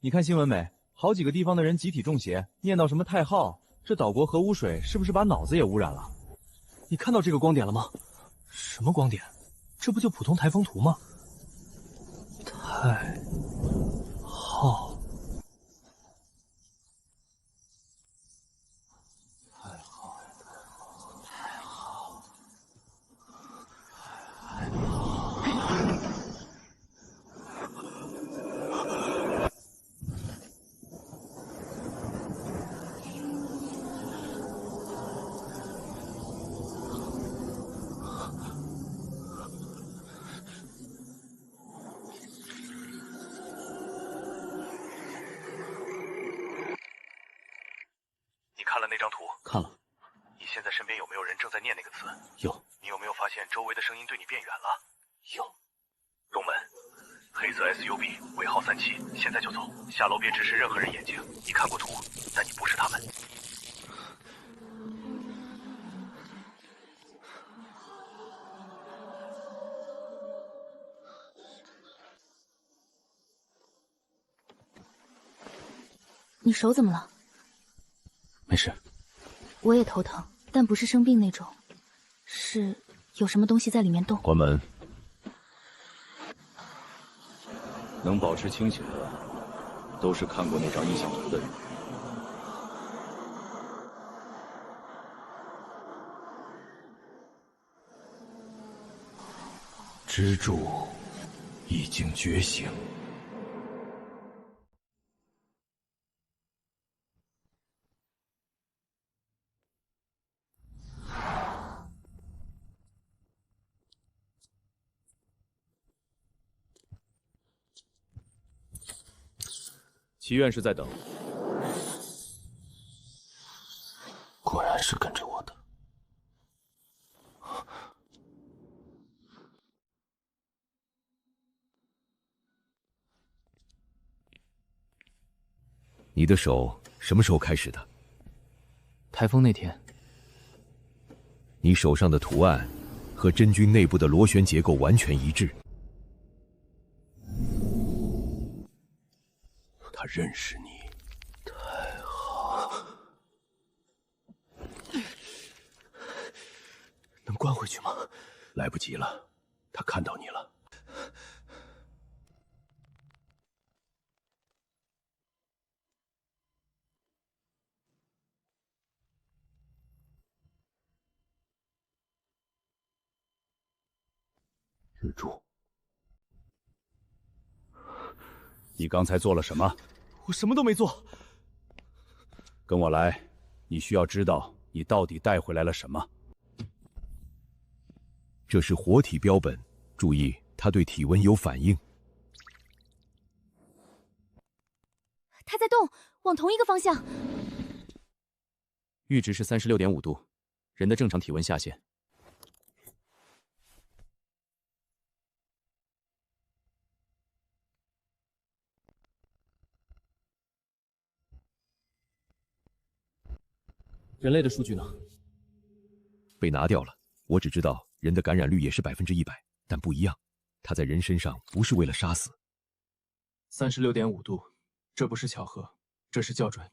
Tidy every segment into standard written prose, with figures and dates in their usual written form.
你看新闻没？好几个地方的人集体中邪，念叨什么太昊，这岛国核污水是不是把脑子也污染了？你看到这个光点了吗？什么光点？这不就普通台风图吗？太昊。 你看了那张图？看了。你现在身边有没有人正在念那个词？有。你有没有发现周围的声音对你变远了？有。东门，黑色 SUV 尾号37，现在就走，下楼别直视任何人眼睛。你看过图，但你不是他们。你手怎么了？没事。我也头疼，但不是生病那种，是有什么东西在里面动。关门。能保持清醒的，都是看过那张意象图的人。支柱已经觉醒。祈愿是在等。果然是跟着我的。你的手什么时候开始的？台风那天。你手上的图案和真菌内部的螺旋结构完全一致。他认识你。太好。能关回去吗？来不及了，他看到你了。日柱，你刚才做了什么？我什么都没做。跟我来，你需要知道你到底带回来了什么。这是活体标本，注意，它对体温有反应。它在动，往同一个方向。阈值是36.5度，人的正常体温下限。人类的数据呢？被拿掉了。我只知道人的感染率也是100%，但不一样，它在人身上不是为了杀死。36.5度，这不是巧合，这是校准。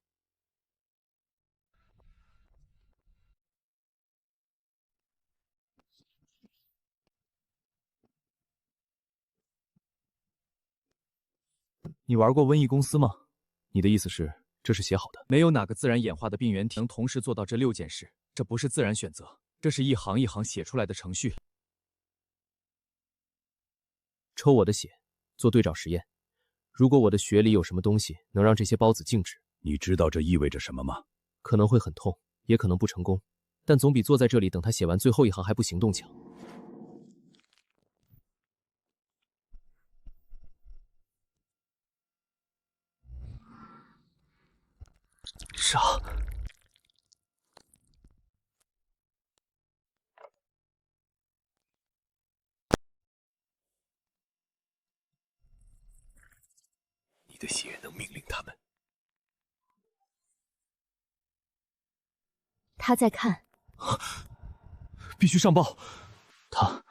你玩过瘟疫公司吗？你的意思是，这是写好的？没有哪个自然演化的病原体能同时做到这6件事，这不是自然选择，这是一行一行写出来的程序。抽我的血，做对照实验。如果我的血里有什么东西能让这些孢子静止，你知道这意味着什么吗？可能会很痛，也可能不成功，但总比坐在这里等他写完最后一行还不行动强。杀！你的血能命令他们。他在看。必须上报。他。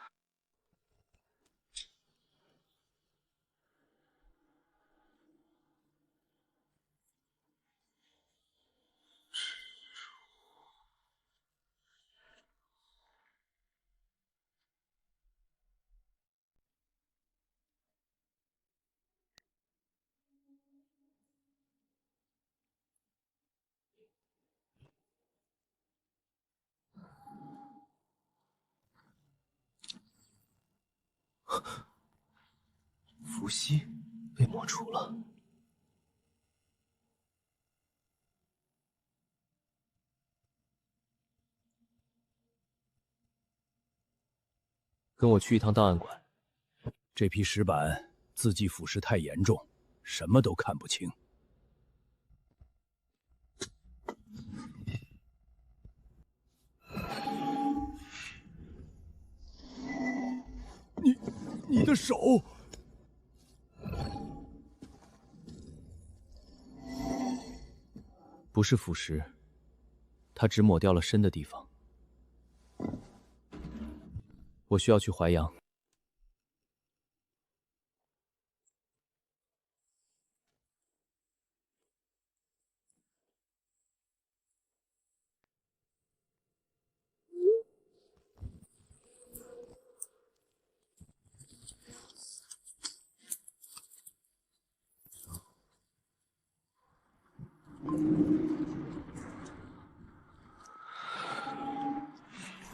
毒息被抹除了。跟我去一趟档案馆。这批石板字迹腐蚀太严重，什么都看不清。你的手！不是腐蚀，它只抹掉了深的地方。我需要去淮阳。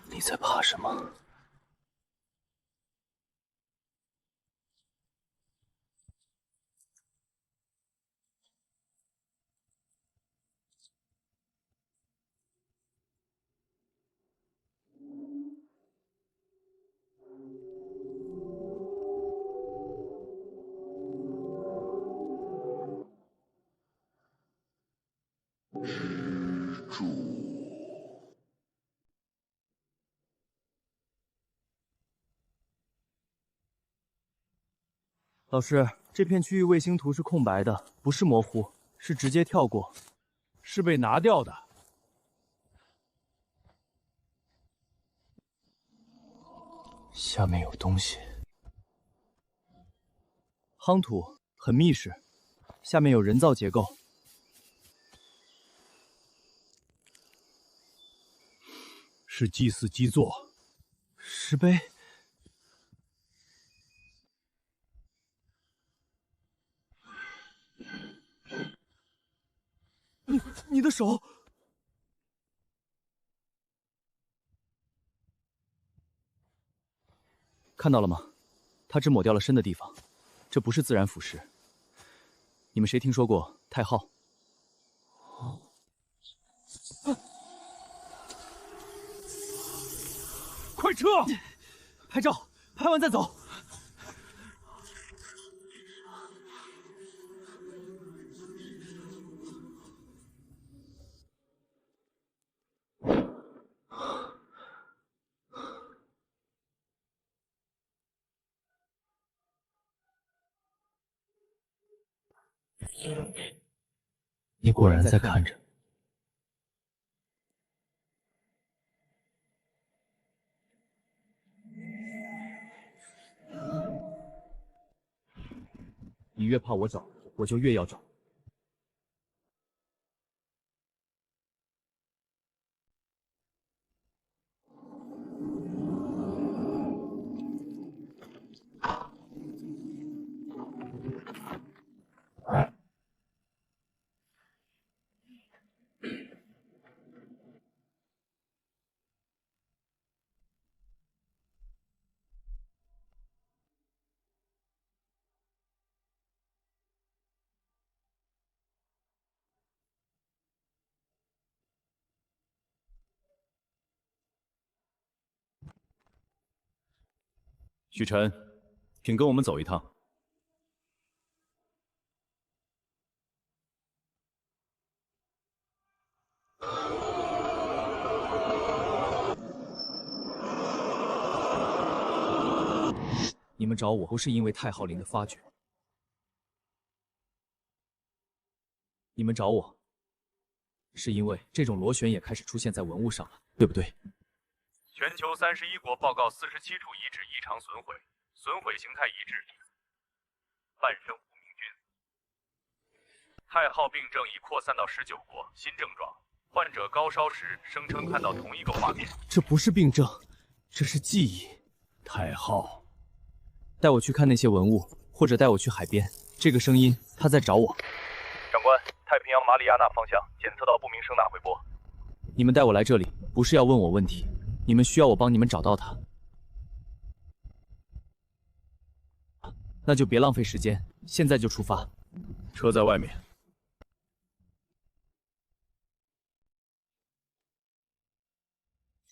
你在怕什么？老师，这片区域卫星图是空白的，不是模糊，是直接跳过，是被拿掉的。下面有东西。夯土很密实，下面有人造结构。是祭祀基座。石碑。你的手！看到了吗？它只抹掉了深的地方，这不是自然腐蚀。你们谁听说过太昊？快撤！拍照，拍完再走。你果然在看着。你越怕我找，我就越要找。许晨，请跟我们走一趟。你们找我不是因为太昊陵的发掘，你们找我是因为这种螺旋也开始出现在文物上了，对不对？全球31国报告47处遗址异常损毁，损毁形态一致，半生无名菌。太昊病症已扩散到19国，新症状，患者高烧时声称看到同一个画面。这不是病症，这是记忆。太昊，带我去看那些文物，或者带我去海边。这个声音，他在找我。长官，太平洋马里亚纳方向检测到不明声呐回波。你们带我来这里，不是要问我问题，你们需要我帮你们找到他。那那就别浪费时间，现在就出发。车在外面。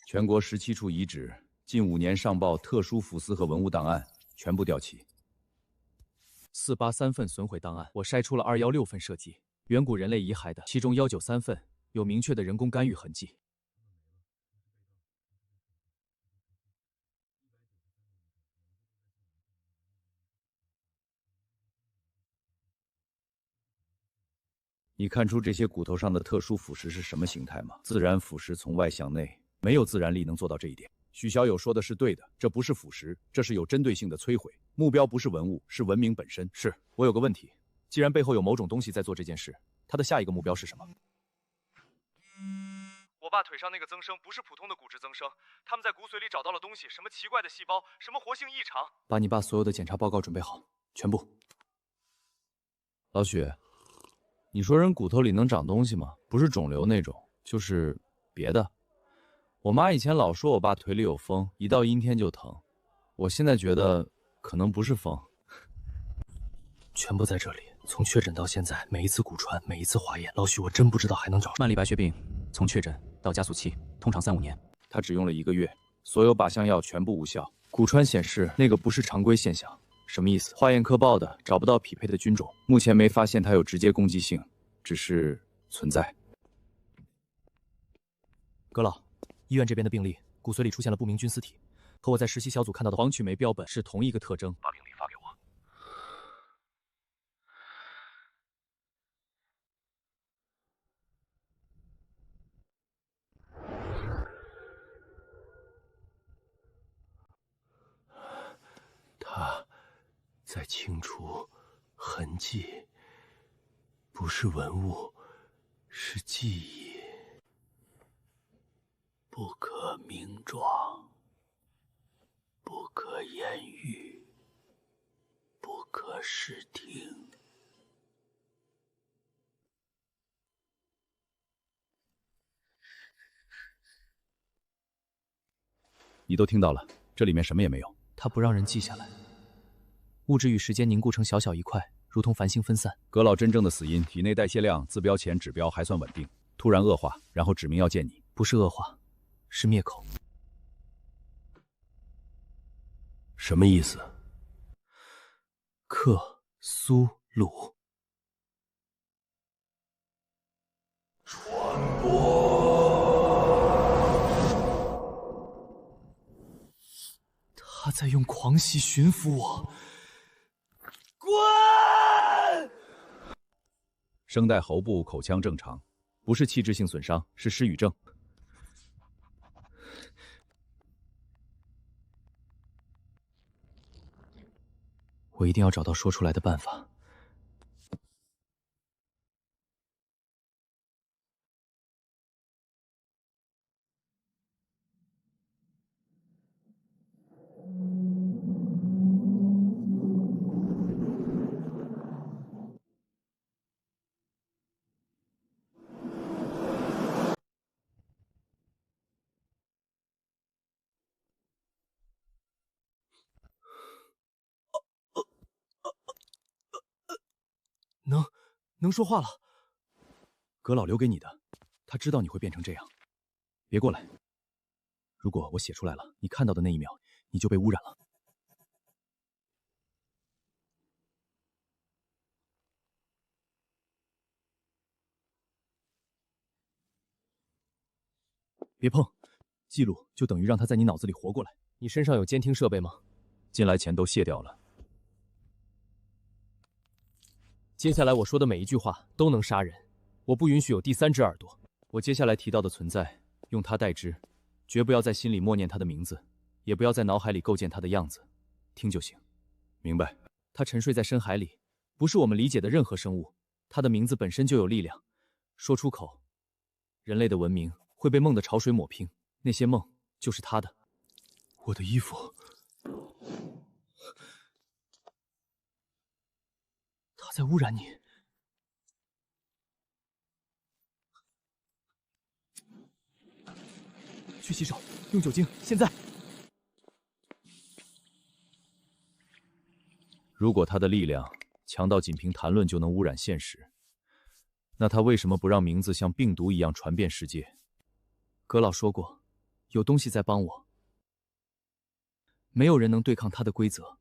全国17处遗址，近5年上报特殊腐蚀和文物档案全部调齐。483份损毁档案，我筛出了216份涉及远古人类遗骸的，其中193份有明确的人工干预痕迹。你看出这些骨头上的特殊腐蚀是什么形态吗？自然腐蚀从外向内，没有自然力能做到这一点。许小友说的是对的，这不是腐蚀，这是有针对性的摧毁，目标不是文物，是文明本身。是，我有个问题，既然背后有某种东西在做这件事，它的下一个目标是什么？我爸腿上那个增生不是普通的骨质增生，他们在骨髓里找到了东西，什么奇怪的细胞，什么活性异常。把你爸所有的检查报告准备好，全部。老许，你说人骨头里能长东西吗？不是肿瘤那种，就是别的。我妈以前老说我爸腿里有风，一到阴天就疼。我现在觉得可能不是风。全部在这里，从确诊到现在，每一次骨传，每一次化验，老许，我真不知道还能找。慢粒白血病从确诊到加速期，通常3-5年。他只用了1个月，所有靶向药全部无效。骨穿显示那个不是常规现象，什么意思？化验科报的找不到匹配的菌种，目前没发现它有直接攻击性，只是存在。阁老，医院这边的病例，骨髓里出现了不明菌丝体，和我在实习小组看到的黄曲霉标本是同一个特征。把病历发给我。他在清除痕迹，不是文物，是记忆。不可名状，不可言语，不可视听。你都听到了，这里面什么也没有。它不让人记下来，物质与时间凝固成小小一块，如同繁星分散。葛老真正的死因，体内代谢量自标前指标还算稳定，突然恶化，然后指明要见你。不是恶化，是灭口。什么意思？克苏鲁。传播。他在用狂喜驯服我。滚！声带喉部口腔正常，不是器质性损伤，是失语症。我一定要找到说出来的办法。能说话了。葛老留给你的，他知道你会变成这样。别过来，如果我写出来了，你看到的那一秒，你就被污染了。别碰，记录就等于让他在你脑子里活过来。你身上有监听设备吗？进来前都卸掉了。接下来我说的每一句话都能杀人，我不允许有第3只耳朵。我接下来提到的存在，用它代之，绝不要在心里默念他的名字，也不要在脑海里构建他的样子，听就行。明白。他沉睡在深海里，不是我们理解的任何生物。他的名字本身就有力量，说出口，人类的文明会被梦的潮水抹平，那些梦就是他的。我的衣服。他在污染你。去洗手，用酒精，现在。如果他的力量强到仅凭谈论就能污染现实，那他为什么不让名字像病毒一样传遍世界？阁老说过，有东西在帮我，没有人能对抗他的规则，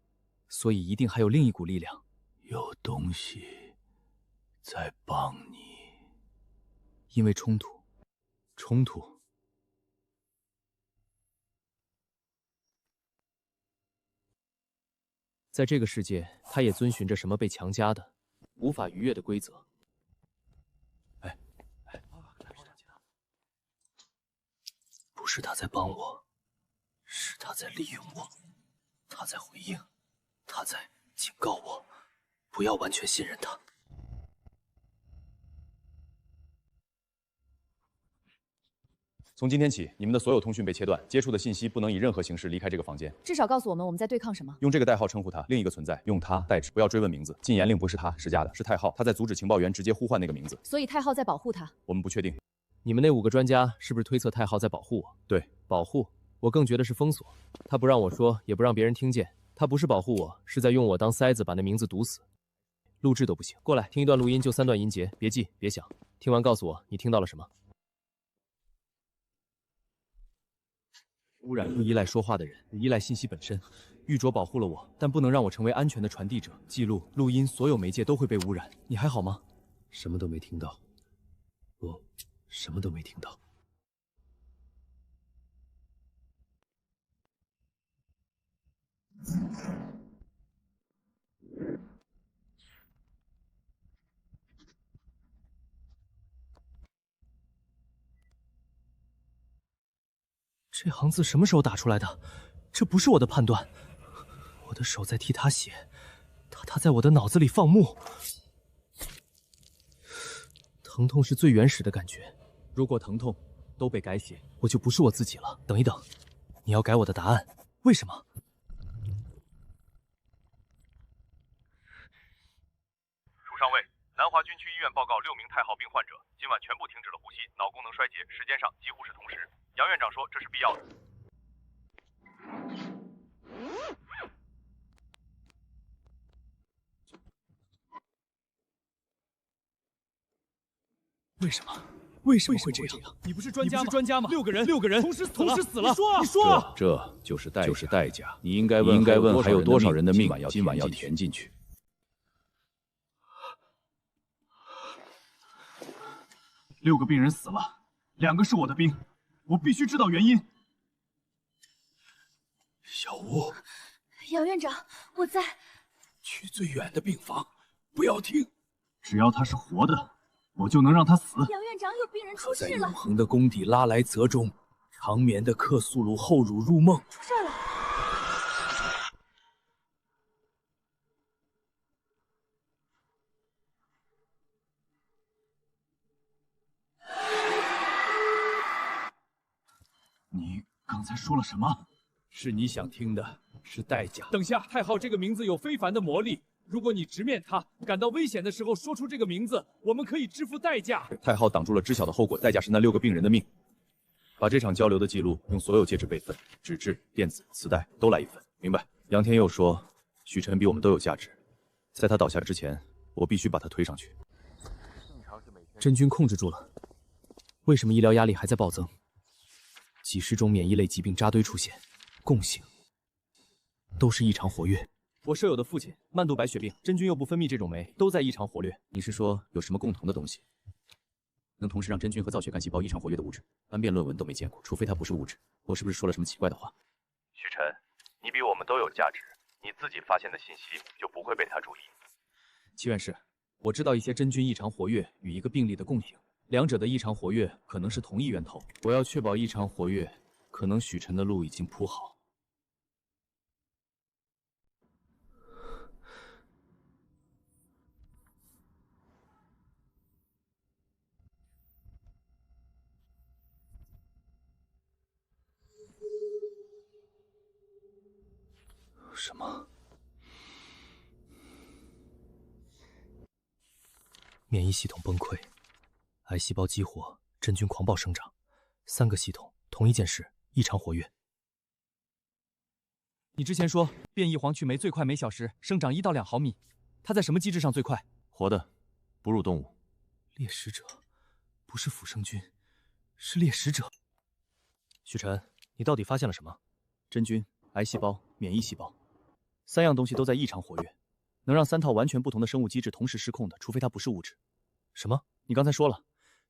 所以一定还有另一股力量。有东西在帮你，因为冲突。在这个世界，他也遵循着什么被强加的、无法逾越的规则。不是他在帮我，是他在利用我，他在回应，他在警告我，不要完全信任他。从今天起，你们的所有通讯被切断，接触的信息不能以任何形式离开这个房间。至少告诉我们在对抗什么。用这个代号称呼他，另一个存在，用他代指，不要追问名字。禁言令不是他施加的，是太昊，他在阻止情报员直接呼唤那个名字。所以太昊在保护他。我们不确定。你们那5个专家是不是推测太昊在保护我？对，保护。我更觉得是封锁。他不让我说，也不让别人听见。他不是保护我，是在用我当塞子，把那名字堵死。录制都不行。过来听一段录音，就3段音节，别记，别想。听完告诉我你听到了什么。污染不依赖说话的人，也依赖信息本身。玉镯保护了我，但不能让我成为安全的传递者。记录、录音，所有媒介都会被污染。你还好吗？什么都没听到，我什么都没听到。这行字什么时候打出来的？这不是我的判断。我的手在替他写，他在我的脑子里放牧。疼痛是最原始的感觉，如果疼痛都被改写，我就不是我自己了。等一等，你要改我的答案，为什么？署上尉，南华军区医院报告6名太昊病患者，今晚全部停止了呼吸，脑功能衰竭，时间上几乎是同时。杨院长说这是必要的。为什么会这样？你不是专家吗？6个人同时死了。你说，这就是代价。你应该问还有多少人的命今晚要填进去。6个病人死了，2个是我的兵，我必须知道原因。小吴，杨院长，我在。去最远的病房，不要停。只要他是活的，我就能让他死。杨院长，有病人出他在事了。永恒的宫底拉莱泽中，长眠的克苏鲁后乳入梦。出事了。你刚才说了什么？是你想听的，是代价。等下，太昊这个名字有非凡的魔力。如果你直面他，感到危险的时候说出这个名字，我们可以支付代价。太昊挡住了知晓的后果，代价是那6个病人的命。把这场交流的记录用所有介质备份，纸质、电子、磁带都来1份，明白？杨天佑说，许晨比我们都有价值，在他倒下之前，我必须把他推上去。真菌控制住了，为什么医疗压力还在暴增？几十种免疫类疾病扎堆出现，共性都是异常活跃。我舍友的父亲慢度白血病，真菌又不分泌这种酶，都在异常活跃。你是说有什么共同的东西，能同时让真菌和造血干细胞异常活跃的物质？单篇论文都没见过，除非它不是物质。我是不是说了什么奇怪的话？许晨，你比我们都有价值，你自己发现的信息就不会被他注意。齐院士，我知道一些真菌异常活跃与一个病例的共性，两者的异常活跃可能是同一源头。我要确保异常活跃，可能许晨的路已经铺好。什么？免疫系统崩溃，癌细胞激活，真菌狂暴生长，3个系统同一件事异常活跃。你之前说变异黄曲霉最快每小时生长1到2毫米，它在什么机制上最快？活的，哺乳动物。猎食者，不是腐生菌，是猎食者。许晨，你到底发现了什么？真菌、癌细胞、免疫细胞，3样东西都在异常活跃，能让3套完全不同的生物机制同时失控的，除非它不是物质。什么？你刚才说了，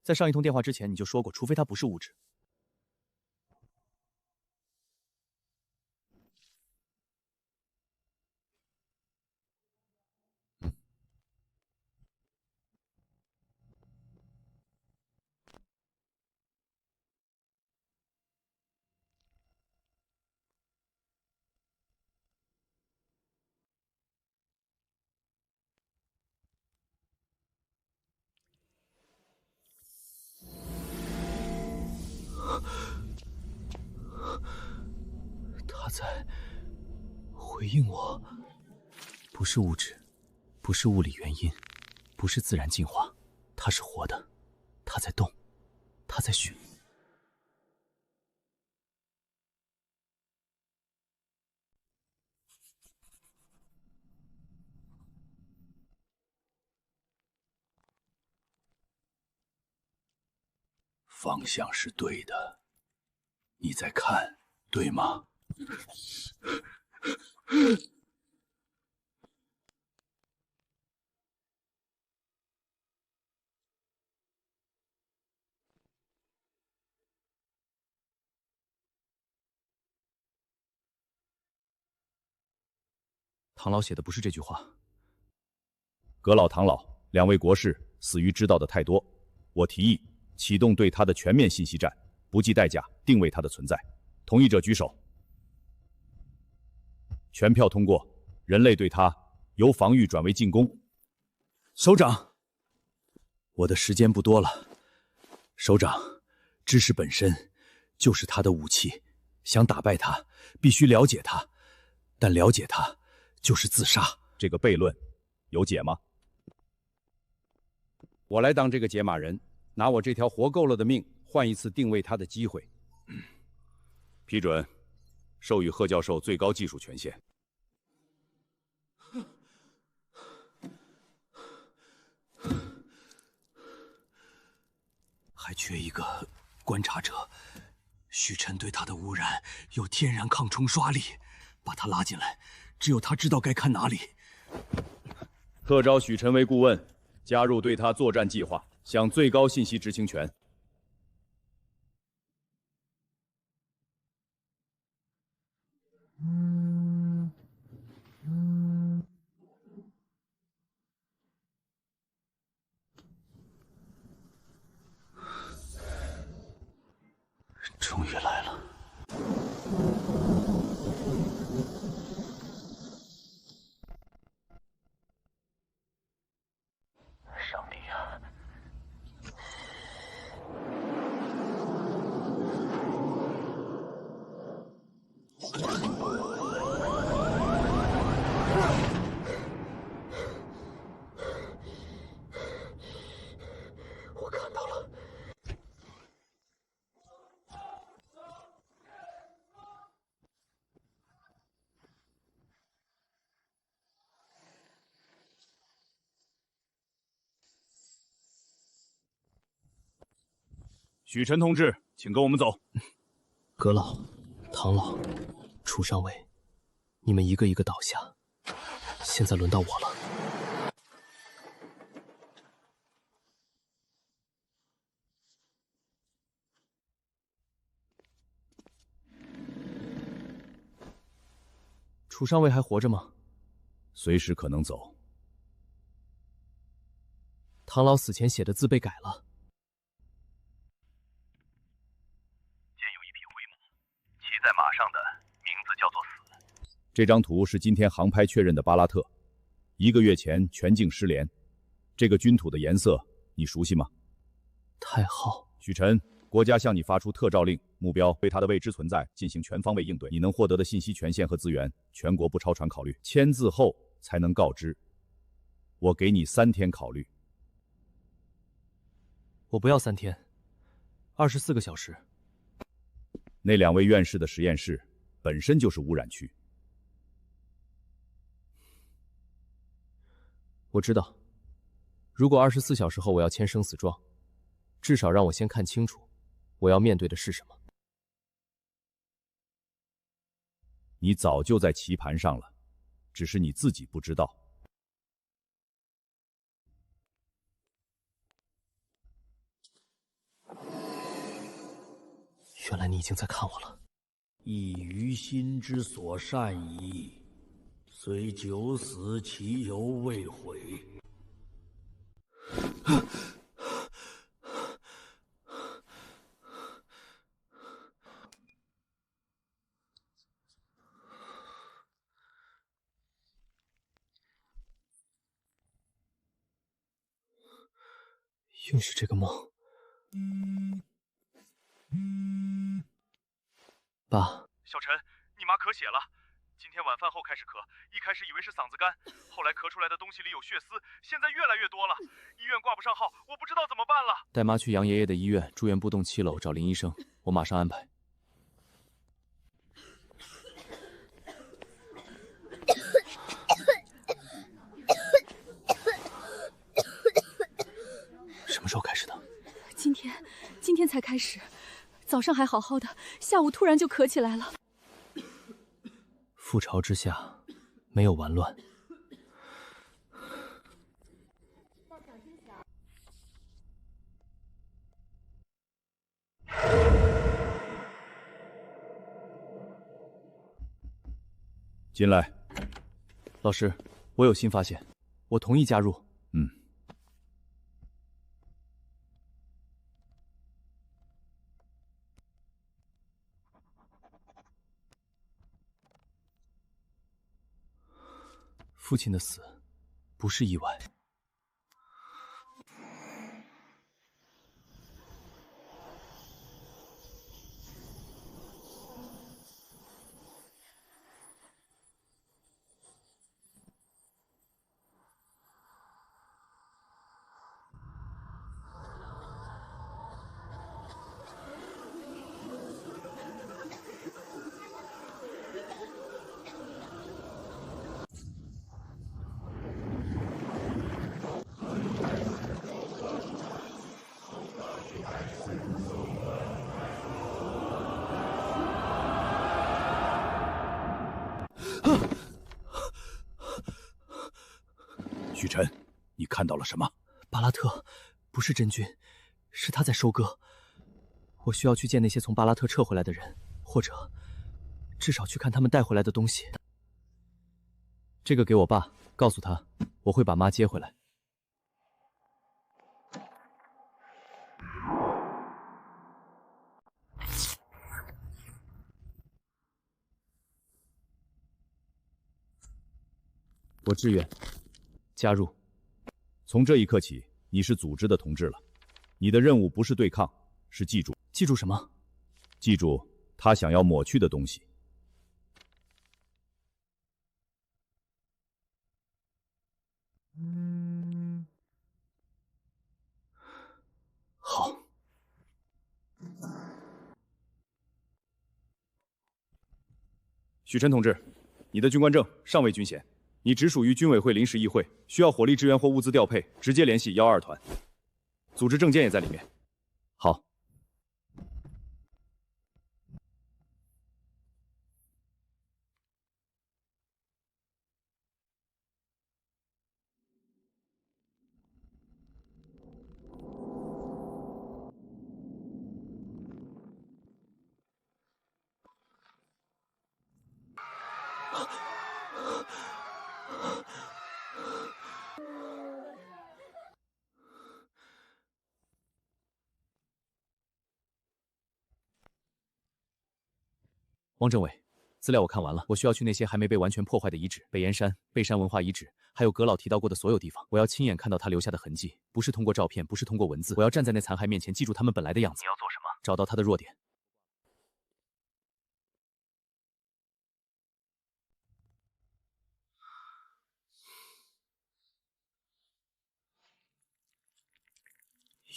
在上一通电话之前你就说过，除非它不是物质。他在回应我，不是物质，不是物理原因，不是自然进化，它是活的，它在动，它在选。方向是对的，你在看，对吗？唐老写的不是这句话。阁老、唐老2位国士死于知道的太多，我提议启动对他的全面信息战，不计代价定位他的存在。同意者举手。全票通过，人类对他由防御转为进攻。首长，我的时间不多了。首长，知识本身就是他的武器，想打败他，必须了解他，但了解他就是自杀。这个悖论有解吗？我来当这个解码人，拿我这条活够了的命换一次定位他的机会。批准，授予贺教授最高技术权限。还缺一个观察者，许晨对他的污染有天然抗冲刷力，把他拉进来，只有他知道该看哪里。特招许晨为顾问，加入对他作战计划，享最高信息执行权。终于来了。上帝啊！我看到了。许晨同志，请跟我们走。阁老、唐老、楚上尉，你们一个一个倒下。现在轮到我了。楚上尉还活着吗？随时可能走。唐老死前写的字被改了。骑在马上的名字叫做死。这张图是今天航拍确认的巴拉特，1个月前全境失联。这个军土的颜色你熟悉吗？太昊。许晨，国家向你发出特诏令，目标对他的未知存在进行全方位应对。你能获得的信息权限和资源，全国不超船考虑，签字后才能告知。我给你3天考虑。我不要3天，24个小时。那2位院士的实验室本身就是污染区，我知道，如果24小时后我要签生死状，至少让我先看清楚我要面对的是什么。你早就在棋盘上了，只是你自己不知道。原来你已经在看我了。亦于心之所善矣，虽九死，其犹未悔。又是这个梦。爸，小陈，你妈咳血了，今天晚饭后开始咳，一开始以为是嗓子干，后来咳出来的东西里有血丝，现在越来越多了。医院挂不上号，我不知道怎么办了。带妈去杨爷爷的医院住院部栋7楼找林医生，我马上安排。什么时候开始的？今天才开始，早上还好好的，下午突然就咳起来了。覆巢之下，没有完卵。进来。老师，我有新发现，我同意加入。父亲的死不是意外。许晨，你看到了什么？巴拉特不是真菌，是他在收割。我需要去见那些从巴拉特撤回来的人，或者至少去看他们带回来的东西。这个给我爸，告诉他我会把妈接回来。我志愿加入。从这一刻起，你是组织的同志了。你的任务不是对抗，是记住。记住什么？记住他想要抹去的东西。好。许晨同志，你的军官证尚未军衔，你直属于军委会临时议会，需要火力支援或物资调配，直接联系122团。组织证件也在里面。好。汪政委，资料我看完了，我需要去那些还没被完全破坏的遗址，北岩山、背山文化遗址，还有葛老提到过的所有地方。我要亲眼看到他留下的痕迹，不是通过照片，不是通过文字，我要站在那残骸面前，记住他们本来的样子。你要做什么？找到他的弱点。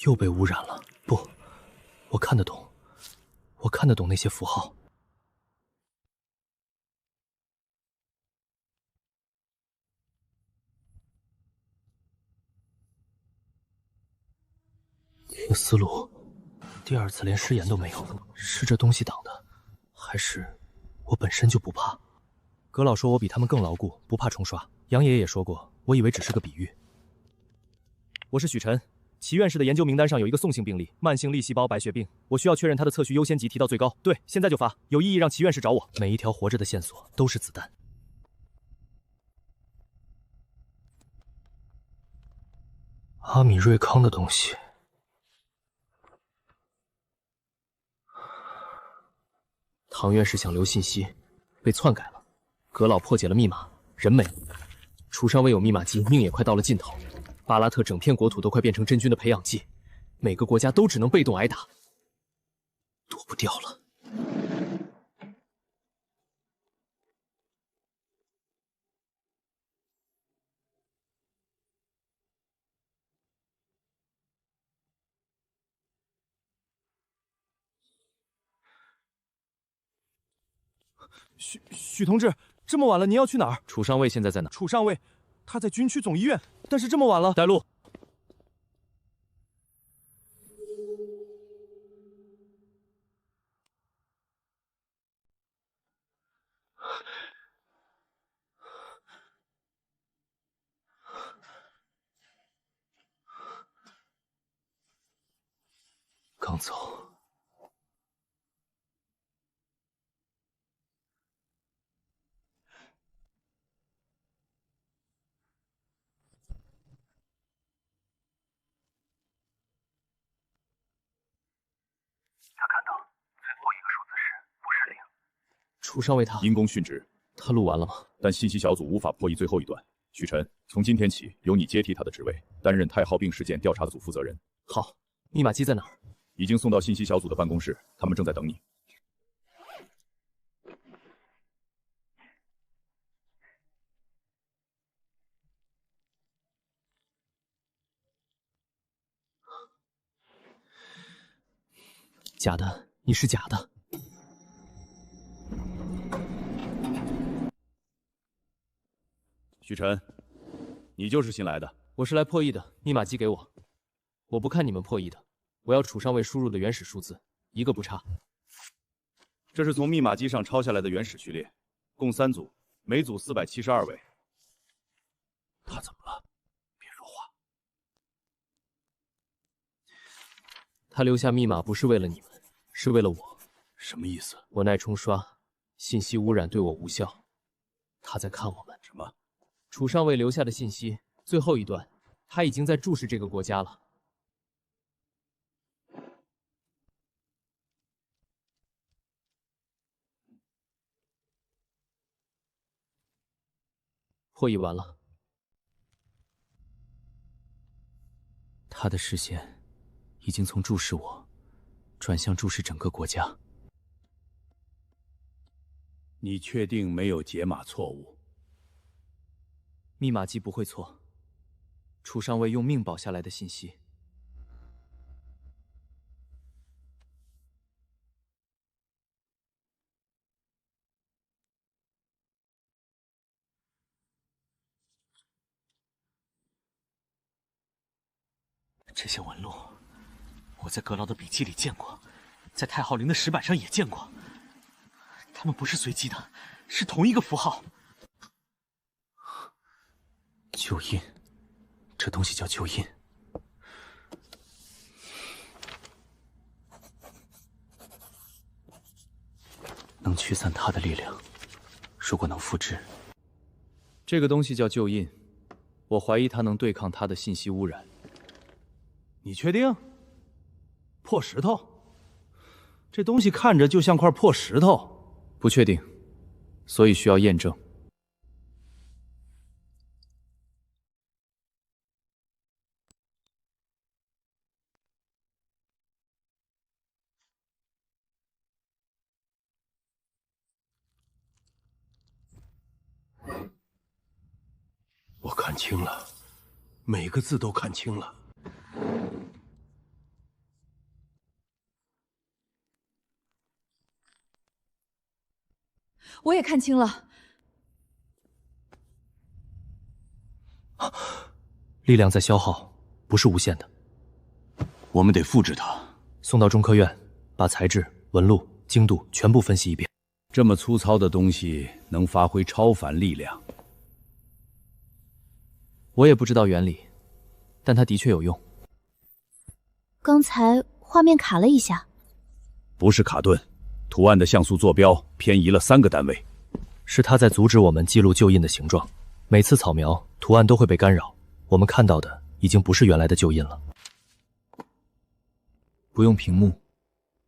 又被污染了。不，我看得懂，我看得懂那些符号。听思路，第二次连尸炎都没有，是这东西挡的，还是我本身就不怕？葛老说我比他们更牢固，不怕冲刷。杨爷爷也说过，我以为只是个比喻。我是许晨，齐院士的研究名单上有一个宋姓病例，慢性粒细胞白血病，我需要确认他的测序优先级提到最高。对，现在就发，有异议让齐院士找我。每一条活着的线索都是子弹。阿米瑞康的东西。唐院士想留信息，被篡改了。葛老破解了密码，人没了。楚上尉有密码机，命也快到了尽头。巴拉特整片国土都快变成真菌的培养基，每个国家都只能被动挨打，躲不掉了。许同志，这么晚了，您要去哪儿？楚上尉现在在哪？楚上尉，他在军区总医院，但是这么晚了，带路。刚走。他看到最后一个数字是50。楚上尉他因公殉职。他录完了吗？但信息小组无法破译最后一段。许晨，从今天起由你接替他的职位，担任太号病事件调查组负责人。好，密码机在哪儿？已经送到信息小组的办公室，他们正在等你。假的，你是假的。许晨，你就是新来的？我是来破译的，密码机给我。我不看你们破译的，我要楚上尉输入的原始数字，一个不差。这是从密码机上抄下来的原始序列，共3组，每组472位。他怎么了？别说话。他留下密码不是为了你们，是为了我。什么意思？我耐冲刷，信息污染对我无效。他在看我们。什么？楚上尉留下的信息，最后一段，他已经在注视这个国家了。破译完了，他的视线已经从注视我，转向注视整个国家。你确定没有解码错误？密码机不会错，楚上尉用命保下来的信息。这些纹路，我在阁老的笔记里见过，在太昊陵的石板上也见过。它们不是随机的，是同一个符号。旧印，这东西叫旧印。能驱散它的力量，如果能复制，这个东西叫旧印。我怀疑它能对抗它的信息污染。你确定？破石头？这东西看着就像块破石头。不确定，所以需要验证。我看清了，每个字都看清了。我也看清了，力量在消耗，不是无限的。我们得复制它，送到中科院，把材质、纹路、精度全部分析一遍。这么粗糙的东西能发挥超凡力量？我也不知道原理，但它的确有用。刚才画面卡了一下，不是卡顿，图案的像素坐标偏移了3个单位，是它在阻止我们记录旧印的形状。每次扫描，图案都会被干扰，我们看到的已经不是原来的旧印了。不用屏幕，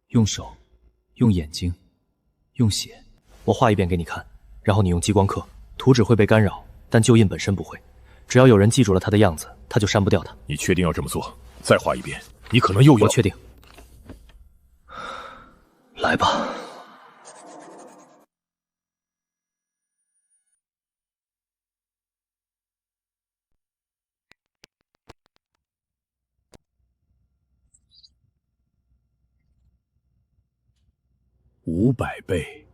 用手，用眼睛，用血。我画一遍给你看，然后你用激光刻，图纸会被干扰，但旧印本身不会。只要有人记住了它的样子，他就删不掉它。你确定要这么做？再画一遍，你可能又要……我确定。来吧。500倍，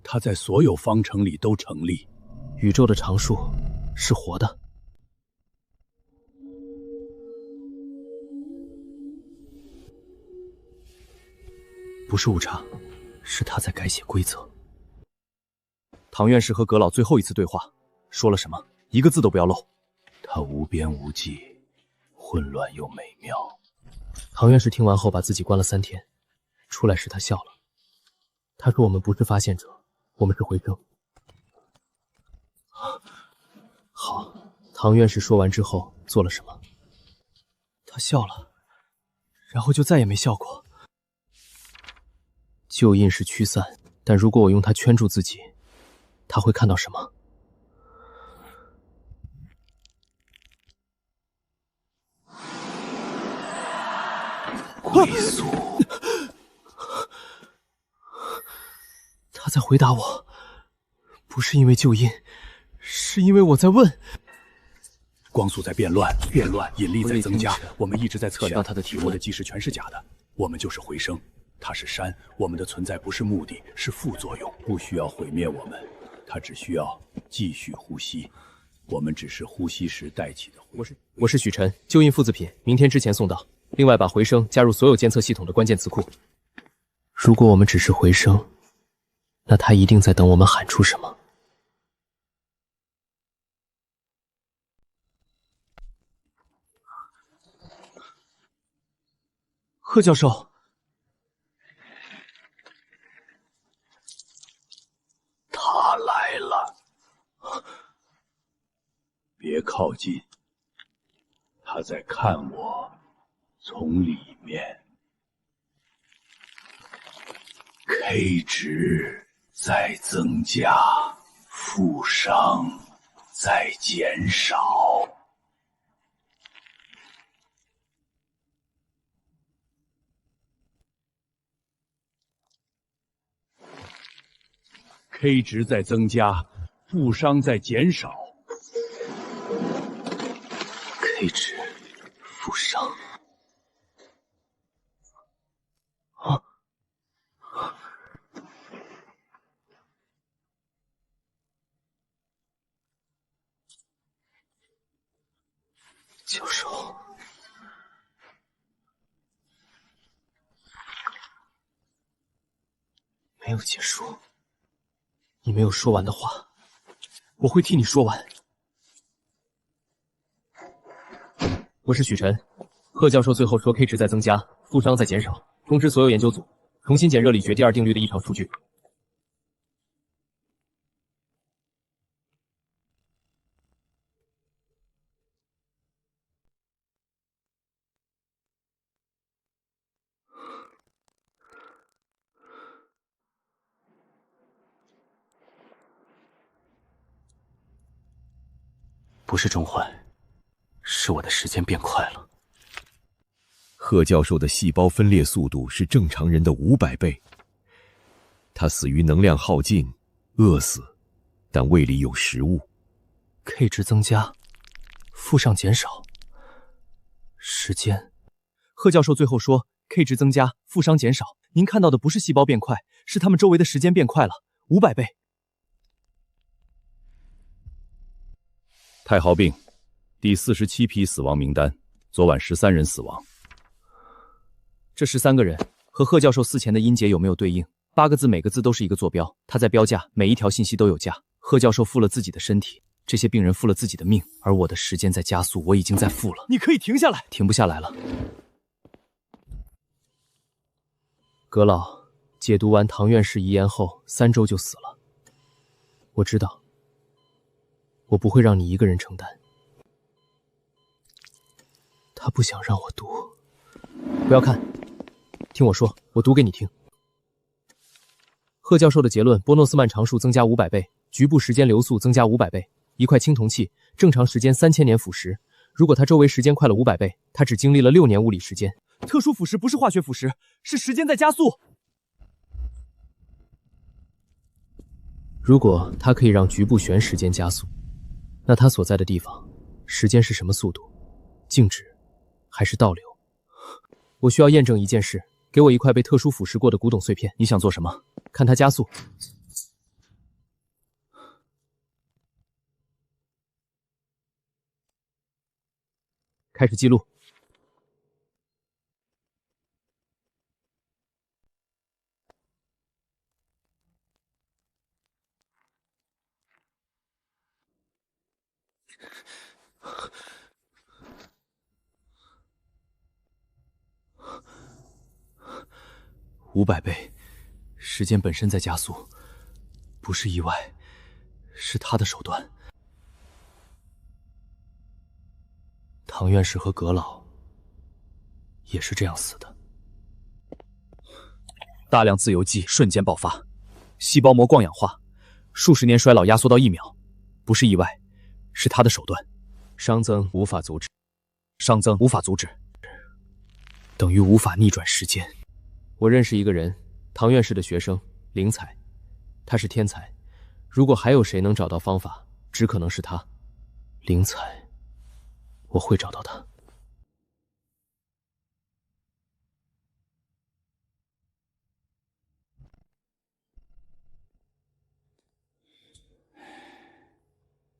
它在所有方程里都成立。宇宙的常数是活的。不是误差，是他在改写规则。唐院士和阁老最后一次对话说了什么？一个字都不要漏。他无边无际，混乱又美妙。唐院士听完后把自己关了3天，出来时他笑了。他说我们不是发现者，我们是回声。好，唐院士说完之后做了什么？他笑了，然后就再也没笑过。旧印是驱散，但如果我用它圈住自己，他会看到什么？归宿。他在回答我，不是因为旧印，是因为我在问。光速在变乱，引力在增加，我们一直在测量他的体温。我的计时全是假的，我们就是回声。它是山，我们的存在不是目的，是副作用，不需要毁灭我们，它只需要继续呼吸。我们只是呼吸时带起的回声。我是许晨，旧印复制品明天之前送到。另外把回声加入所有监测系统的关键词库。如果我们只是回声，那他一定在等我们喊出什么。贺教授。他来了，别靠近，他在看我，从里面。K 值在增加，负伤在减少。K 值在增加，负伤在减少。K 值，负伤。啊！教授，没有结束。你没有说完的话，我会替你说完。我是许晨，贺教授最后说 K 值在增加，负伤在减少，通知所有研究组重新检热力学第2定律的异常数据。不是中换，是我的时间变快了。贺教授的细胞分裂速度是正常人的500倍。他死于能量耗尽，饿死，但胃里有食物。K 值增加，负上减少。时间，贺教授最后说 K 值增加，负伤减少。您看到的不是细胞变快，是他们周围的时间变快了500倍。太号病，第47批死亡名单，昨晚13人死亡。这13个人和贺教授死前的音节有没有对应？8个字，每个字都是一个坐标，他在标价，每一条信息都有价。贺教授付了自己的身体，这些病人付了自己的命，而我的时间在加速，我已经在付了。你可以停下来，停不下来了。葛老解读完唐院士遗言后3周就死了。我知道，我不会让你一个人承担。他不想让我读，不要看，听我说，我读给你听。贺教授的结论：波诺斯曼常数增加500倍，局部时间流速增加500倍。一块青铜器，正常时间3000年腐蚀，如果它周围时间快了500倍，它只经历了6年物理时间。特殊腐蚀不是化学腐蚀，是时间在加速。如果它可以让局部旋时间加速，那它所在的地方，时间是什么速度？静止，还是倒流？我需要验证一件事，给我一块被特殊腐蚀过的古董碎片。你想做什么？看它加速。开始记录。500倍，时间本身在加速，不是意外，是他的手段。唐院士和葛老也是这样死的。大量自由基瞬间爆发，细胞膜光氧化，数十年衰老压缩到1秒，不是意外，是他的手段。熵增无法阻止，熵增无法阻止，等于无法逆转时间。我认识一个人，唐院士的学生灵采，他是天才。如果还有谁能找到方法，只可能是他。灵采，我会找到他。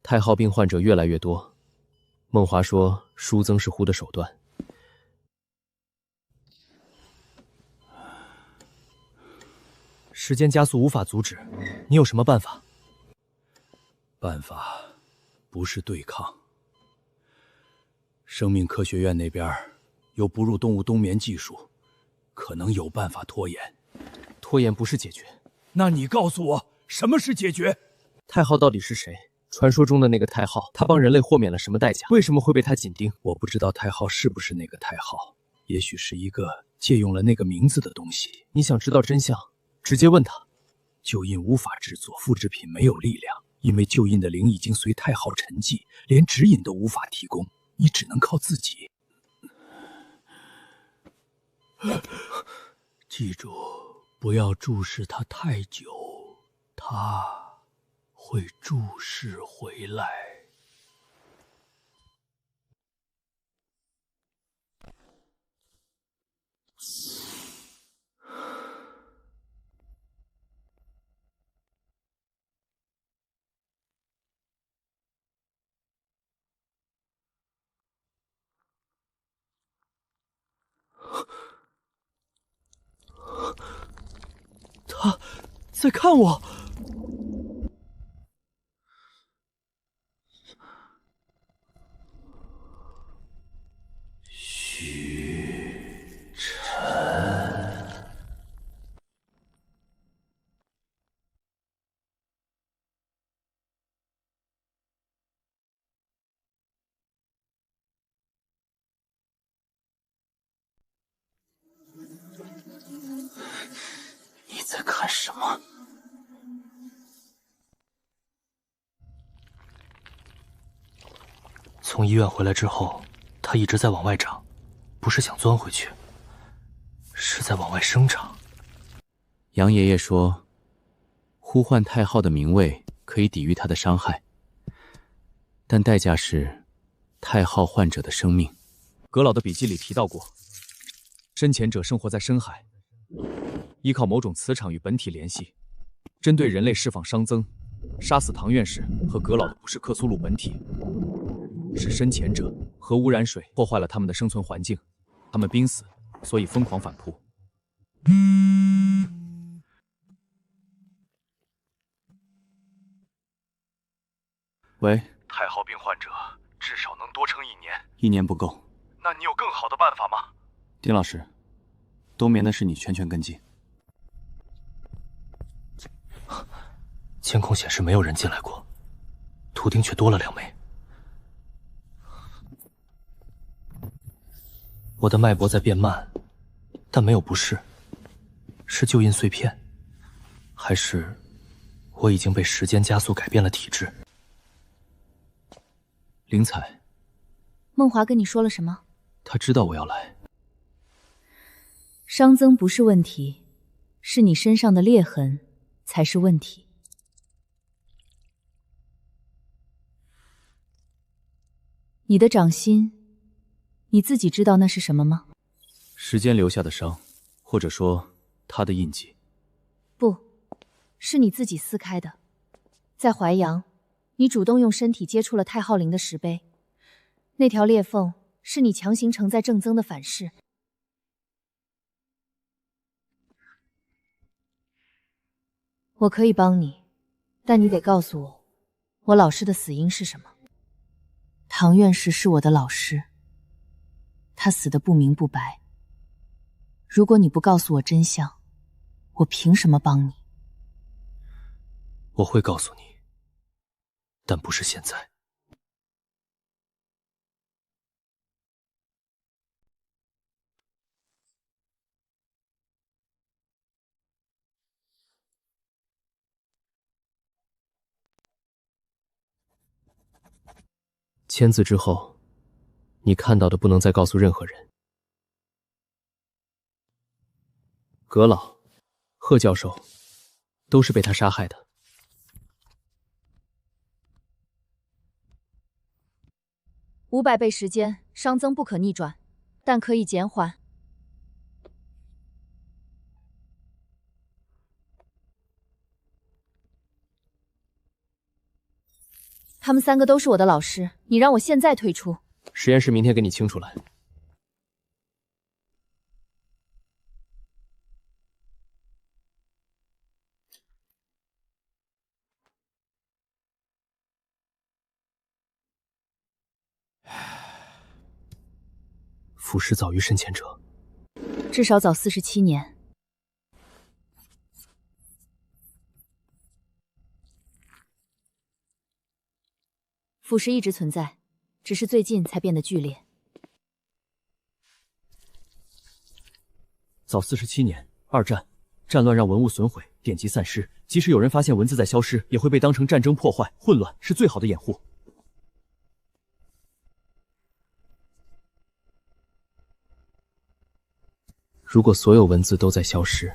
太号病患者越来越多，孟华说疏增是呼的手段。时间加速无法阻止，你有什么办法？办法不是对抗。生命科学院那边有哺乳动物冬眠技术，可能有办法拖延。拖延不是解决。那你告诉我，什么是解决？太昊到底是谁？传说中的那个太昊，他帮人类豁免了什么代价？为什么会被他紧盯？我不知道太昊是不是那个太昊，也许是一个借用了那个名字的东西。你想知道真相？直接问他。旧印无法制作，复制品没有力量，因为旧印的灵已经随太昊沉寂，连指引都无法提供，你只能靠自己。记住，不要注视他太久，他会注视回来。他在看我。许晨，你在看什么？从医院回来之后，他一直在往外长，不是想钻回去，是在往外生长。杨爷爷说，呼唤太昊的名位可以抵御他的伤害，但代价是太昊患者的生命。葛老的笔记里提到过，深潜者生活在深海，依靠某种磁场与本体联系，针对人类释放熵增。杀死唐院士和葛老的不是克苏鲁本体，是深潜者。核污染水破坏了他们的生存环境，他们濒死，所以疯狂反扑。喂，太号病患者至少能多撑1年。1年不够。那你有更好的办法吗？丁老师，冬眠的事你全权跟进。监控显示没有人进来过，图钉却多了2枚。我的脉搏在变慢，但没有不适，是旧印碎片，还是我已经被时间加速改变了体质？灵彩，梦华跟你说了什么？他知道我要来。熵增不是问题，是你身上的裂痕才是问题。你的掌心，你自己知道那是什么吗？时间留下的伤，或者说他的印记。不，是你自己撕开的。在淮阳，你主动用身体接触了太昊灵的石碑，那条裂缝是你强行承载正增的反噬。我可以帮你，但你得告诉我，我老师的死因是什么？唐院士是我的老师，他死得不明不白。如果你不告诉我真相，我凭什么帮你？我会告诉你，但不是现在。签字之后，你看到的不能再告诉任何人。葛老、贺教授都是被他杀害的。500倍时间，熵增不可逆转，但可以减缓。他们3个都是我的老师，你让我现在退出？实验室明天给你清出来。腐蚀早于深潜者，至少早47年。腐蚀一直存在，只是最近才变得剧烈。早47年，二战，战乱让文物损毁，典籍散失，即使有人发现文字在消失，也会被当成战争破坏，混乱是最好的掩护。如果所有文字都在消失，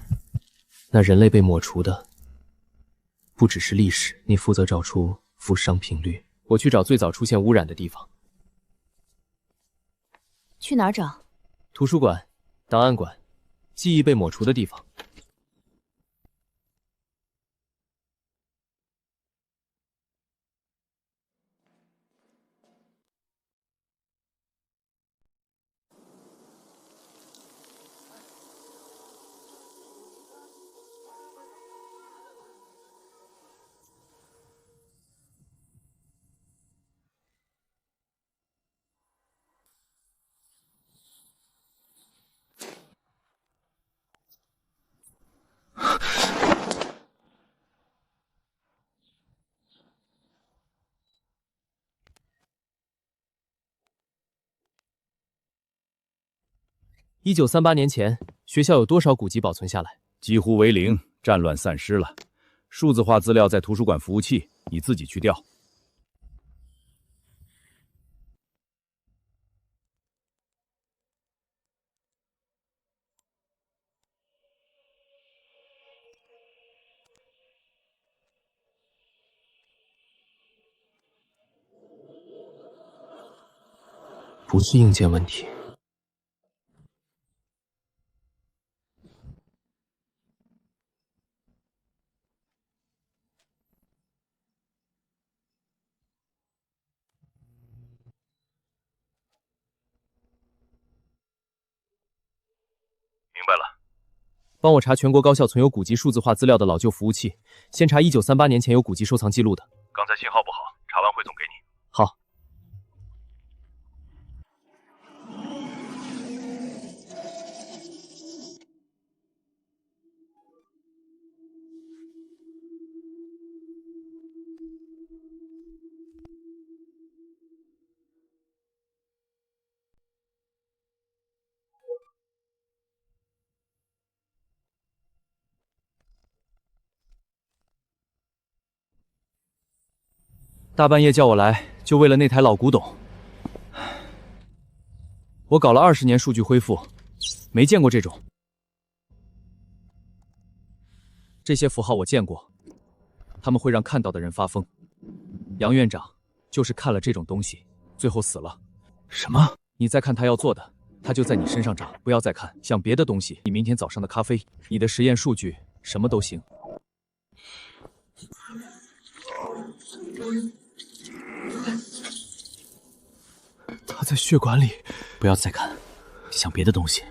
那人类被抹除的不只是历史。你负责找出负熵频率，我去找最早出现污染的地方。去哪儿找？图书馆、档案馆，记忆被抹除的地方。1938年前，学校有多少古籍保存下来？几乎为零，战乱散失了。数字化资料在图书馆服务器，你自己去调。不是硬件问题。白了。帮我查全国高校存有古籍数字化资料的老旧服务器，先查1938年前有古籍收藏记录的。刚才信号不好，查完汇总给你。好。大半夜叫我来，就为了那台老古董。我搞了20年数据恢复，没见过这种。这些符号我见过，他们会让看到的人发疯。杨院长就是看了这种东西，最后死了。什么？你再看他要做的，他就在你身上长。不要再看，像别的东西，你明天早上的咖啡，你的实验数据，什么都行。他在血管里，不要再看，想别的东西。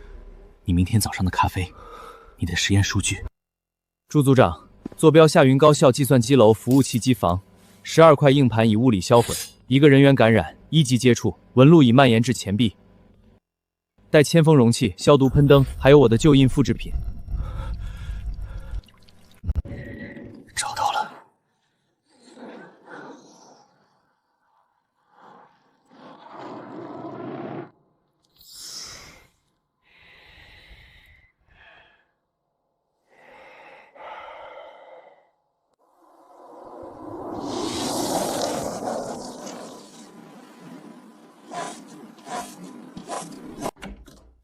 你明天早上的咖啡，你的实验数据。朱组长，坐标夏云高校计算机楼服务器机房，12块硬盘已物理销毁，1个人员感染，1级接触，纹路已蔓延至前臂，带铅封容器、消毒喷灯，还有我的旧印复制品。找到了。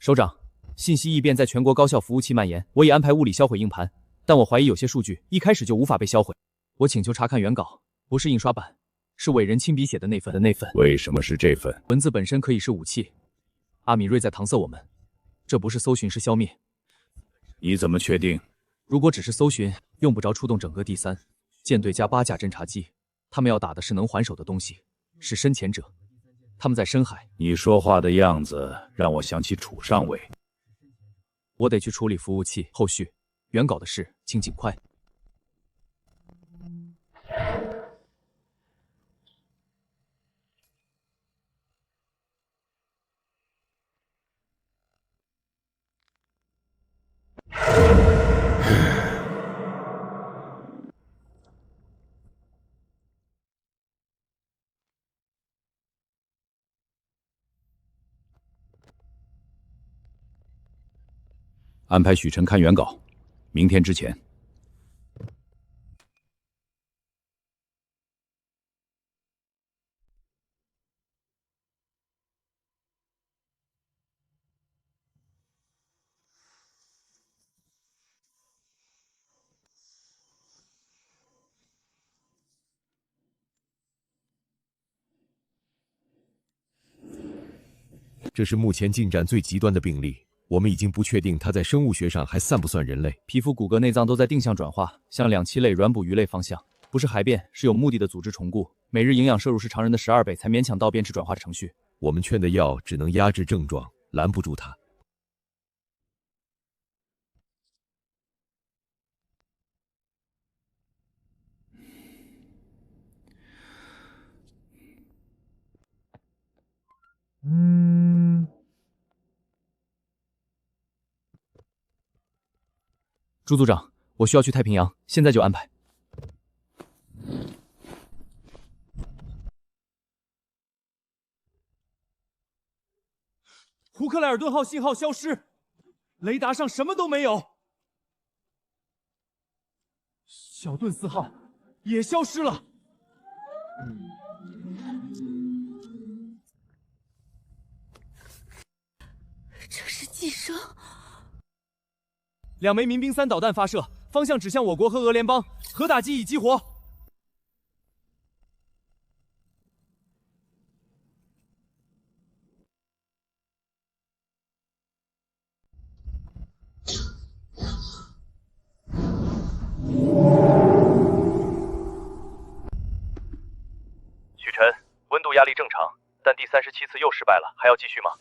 首长，信息异变在全国高校服务器蔓延，我已安排物理销毁硬盘，但我怀疑有些数据一开始就无法被销毁。我请求查看原稿，不是印刷版，是伟人亲笔写的那份。为什么是这份？文字本身可以是武器。阿米瑞在搪塞我们，这不是搜寻，是消灭。你怎么确定？如果只是搜寻，用不着出动整个第3舰队加8架侦察机，他们要打的是能还手的东西，是深潜者。他们在深海。你说话的样子让我想起楚上尉。我得去处理服务器后续，原稿的事请尽快。安排许晨看原稿，明天之前。这是目前进展最极端的病例。我们已经不确定它在生物学上还算不算人类。皮肤、骨骼、内脏都在定向转化，向两栖类、软捕鱼类方向，不是海变，是有目的的组织重固。每日营养摄入是常人的12倍，才勉强到变质转化程序。我们圈的药只能压制症状，拦不住它。朱组长，我需要去太平洋，现在就安排。胡克莱尔顿号信号消失，雷达上什么都没有。小顿4号也消失了。这是寄生。2枚民兵3导弹发射，方向指向我国和俄联邦，核打击已激活。许晨，温度压力正常，但第37次又失败了，还要继续吗？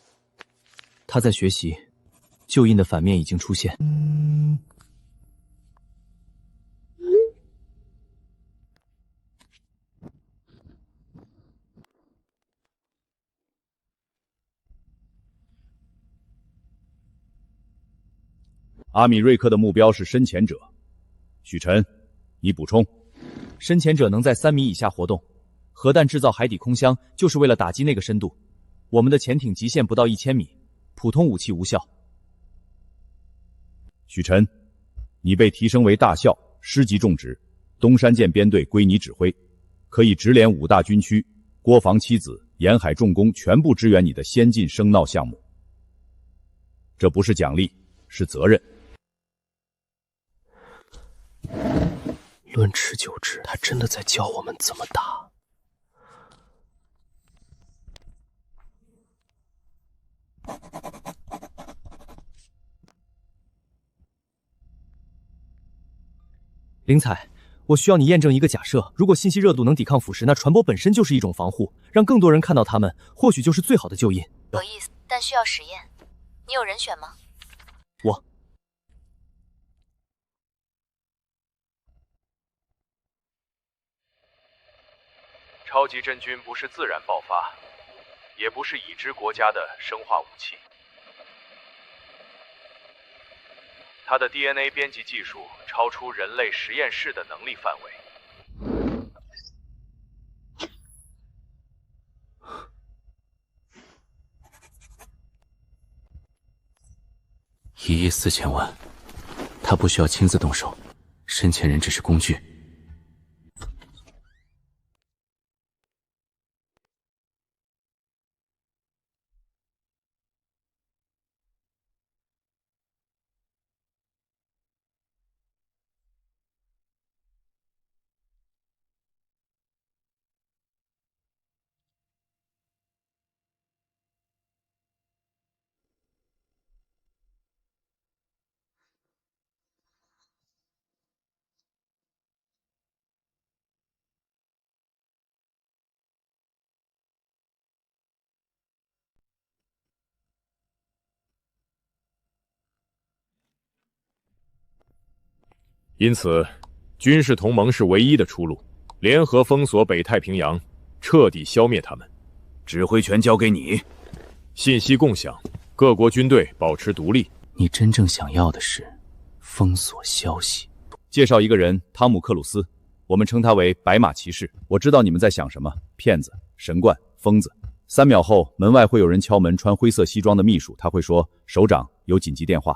他在学习，旧印的反面已经出现。阿米瑞克的目标是深潜者。许晨，你补充。深潜者能在3米以下活动，核弹制造海底空箱就是为了打击那个深度。我们的潜艇极限不到1000米，普通武器无效。许晨，你被提升为大校师级重职，东山舰编队归你指挥，可以直连5大军区，国防七子、沿海重工全部支援你的先进声闹项目。这不是奖励，是责任。论持久制，他真的在教我们怎么打。灵彩，我需要你验证一个假设：如果信息热度能抵抗腐蚀，那传播本身就是一种防护，让更多人看到它们，或许就是最好的救印。有意思，但需要实验。你有人选吗？我。超级真菌不是自然爆发，也不是已知国家的生化武器。它的 DNA 编辑技术超出人类实验室的能力范围。1亿4000万，他不需要亲自动手，深潜人只是工具。因此，军事同盟是唯一的出路，联合封锁北太平洋，彻底消灭他们。指挥权交给你，信息共享，各国军队保持独立。你真正想要的是封锁消息。介绍一个人，汤姆·克鲁斯，我们称他为白马骑士。我知道你们在想什么：骗子、神棍、疯子。3秒后，门外会有人敲门，穿灰色西装的秘书，他会说：“首长，有紧急电话。”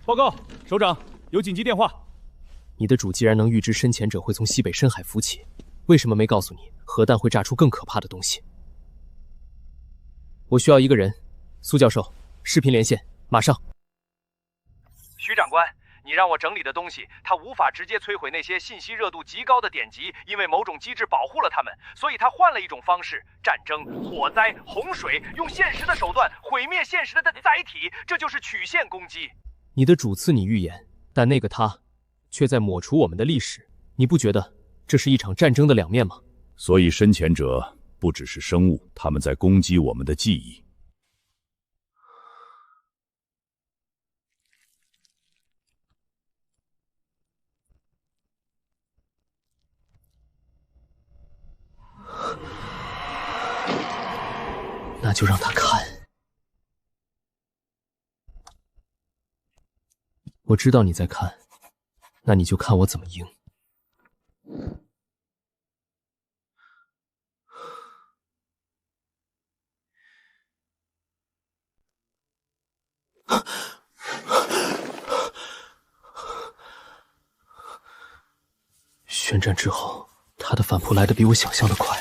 报告，首长，有紧急电话。你的主既然能预知深潜者会从西北深海浮起，为什么没告诉你核弹会炸出更可怕的东西？我需要一个人，苏教授，视频连线，马上。徐长官，你让我整理的东西，它无法直接摧毁那些信息热度极高的典籍，因为某种机制保护了它们，所以他换了一种方式：战争、火灾、洪水，用现实的手段毁灭现实的载体，这就是曲线攻击。你的主赐你预言，但那个他却在抹除我们的历史。你不觉得这是一场战争的两面吗？所以深潜者不只是生物，他们在攻击我们的记忆。那就让他看。我知道你在看，那你就看我怎么赢。宣战之后，他的反扑来得比我想象的快。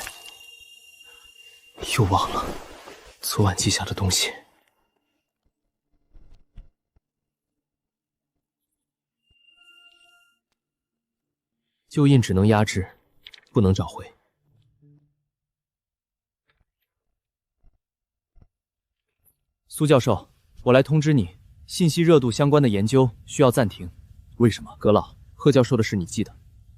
又忘了昨晚记下的东西。旧印只能压制，不能找回。苏教授，我来通知你，信息热度相关的研究需要暂停。为什么？阁老，贺教授的事你记得，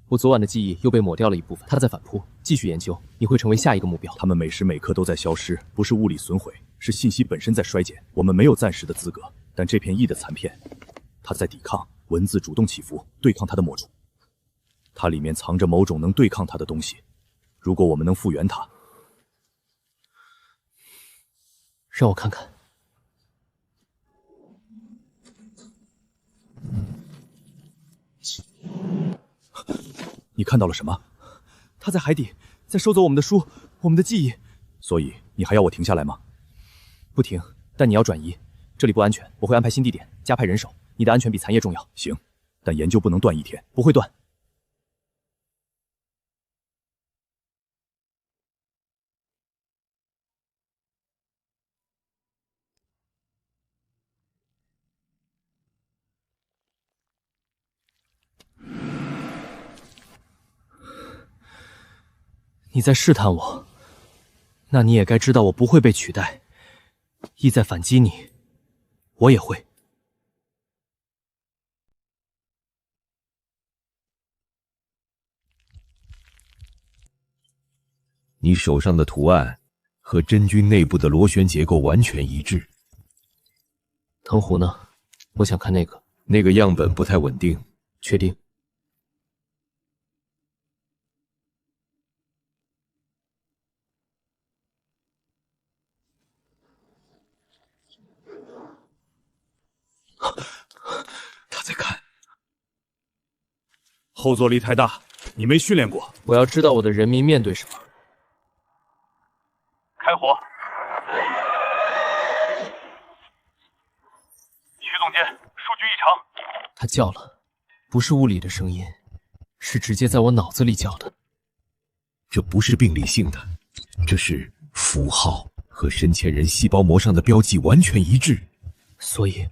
我昨晚的记忆又被抹掉了一部分。他在反扑，继续研究，你会成为下一个目标。他们每时每刻都在消失，不是物理损毁，是信息本身在衰减，我们没有暂时的资格。但这片 E 的残片，它在抵抗，文字主动起伏，对抗它的魔种。它里面藏着某种能对抗它的东西。如果我们能复原它，让我看看。你看到了什么？他在海底，在收走我们的书，我们的记忆。所以你还要我停下来吗？不停，但你要转移，这里不安全，我会安排新地点，加派人手。你的安全比残业重要。行，但研究不能断一天。不会断。你在试探我，那你也该知道我不会被取代。意在反击你，我也会。你手上的图案和真菌内部的螺旋结构完全一致。藤壶呢？我想看那个。那个样本不太稳定。确定？他在看。后坐力太大，你没训练过。我要知道我的人民面对什么。开火！徐总监，数据异常。他叫了，不是物理的声音，是直接在我脑子里叫的。这不是病理性的，这是符号，和深潜人细胞膜上的标记完全一致。所以，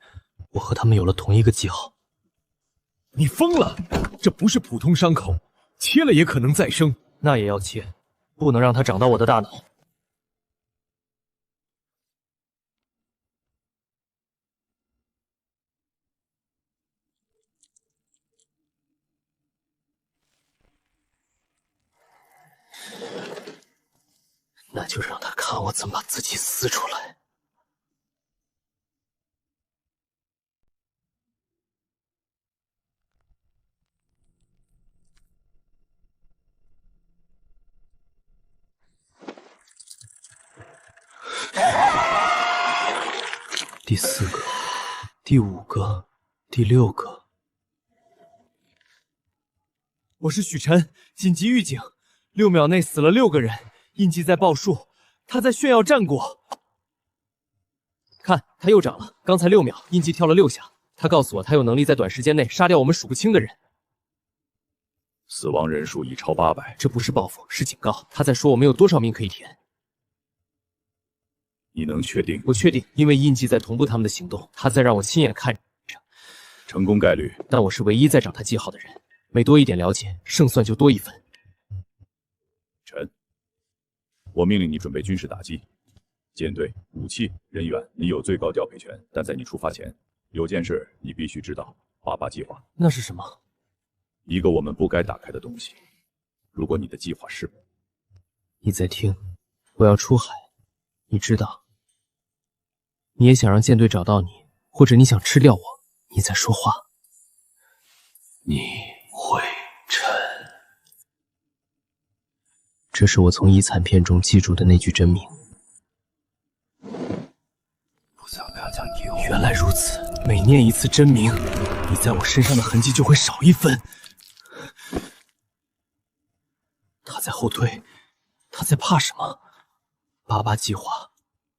我和他们有了同一个记号。你疯了！这不是普通伤口，切了也可能再生。那也要切，不能让它长到我的大脑。那就让他看我怎么把自己撕出来。第4个，第5个，第6个。我是许晨，紧急预警！6秒内死了6个人，印记在报数，他在炫耀战果。看，他又涨了，刚才6秒，印记跳了6下。他告诉我，他有能力在短时间内杀掉我们数不清的人。死亡人数已超800。这不是报复，是警告。他在说我们有多少命可以填。你能确定？我确定，因为印记在同步他们的行动，他在让我亲眼看着。成功概率？但我是唯一在找他记号的人，每多一点了解，胜算就多1分。陈，我命令你准备军事打击，舰队、武器、人员，你有最高调配权。但在你出发前，有件事你必须知道：88计划。那是什么？一个我们不该打开的东西。如果你的计划是……你在听？我要出海，你知道。你也想让舰队找到你，或者你想吃掉我？你在说话。你会沉。这是我从遗残片中记住的那句真名。原来如此，每念一次真名，你在我身上的痕迹就会少1分。他在后退，他在怕什么？88计划，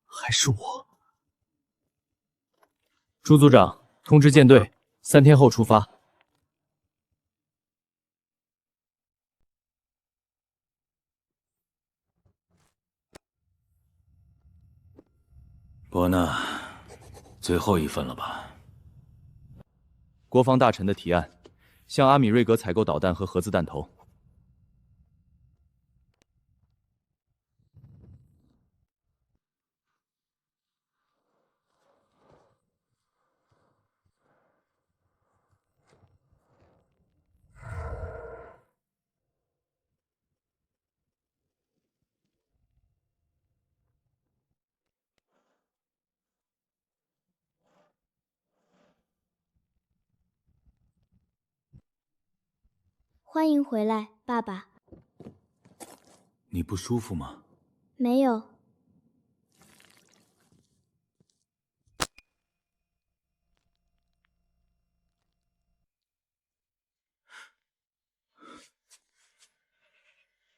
还是我？朱组长，通知舰队，3天后出发。伯纳，最后1份了吧？国防大臣的提案，向阿米瑞格采购导弹和核子弹头。欢迎回来，爸爸。你不舒服吗？没有。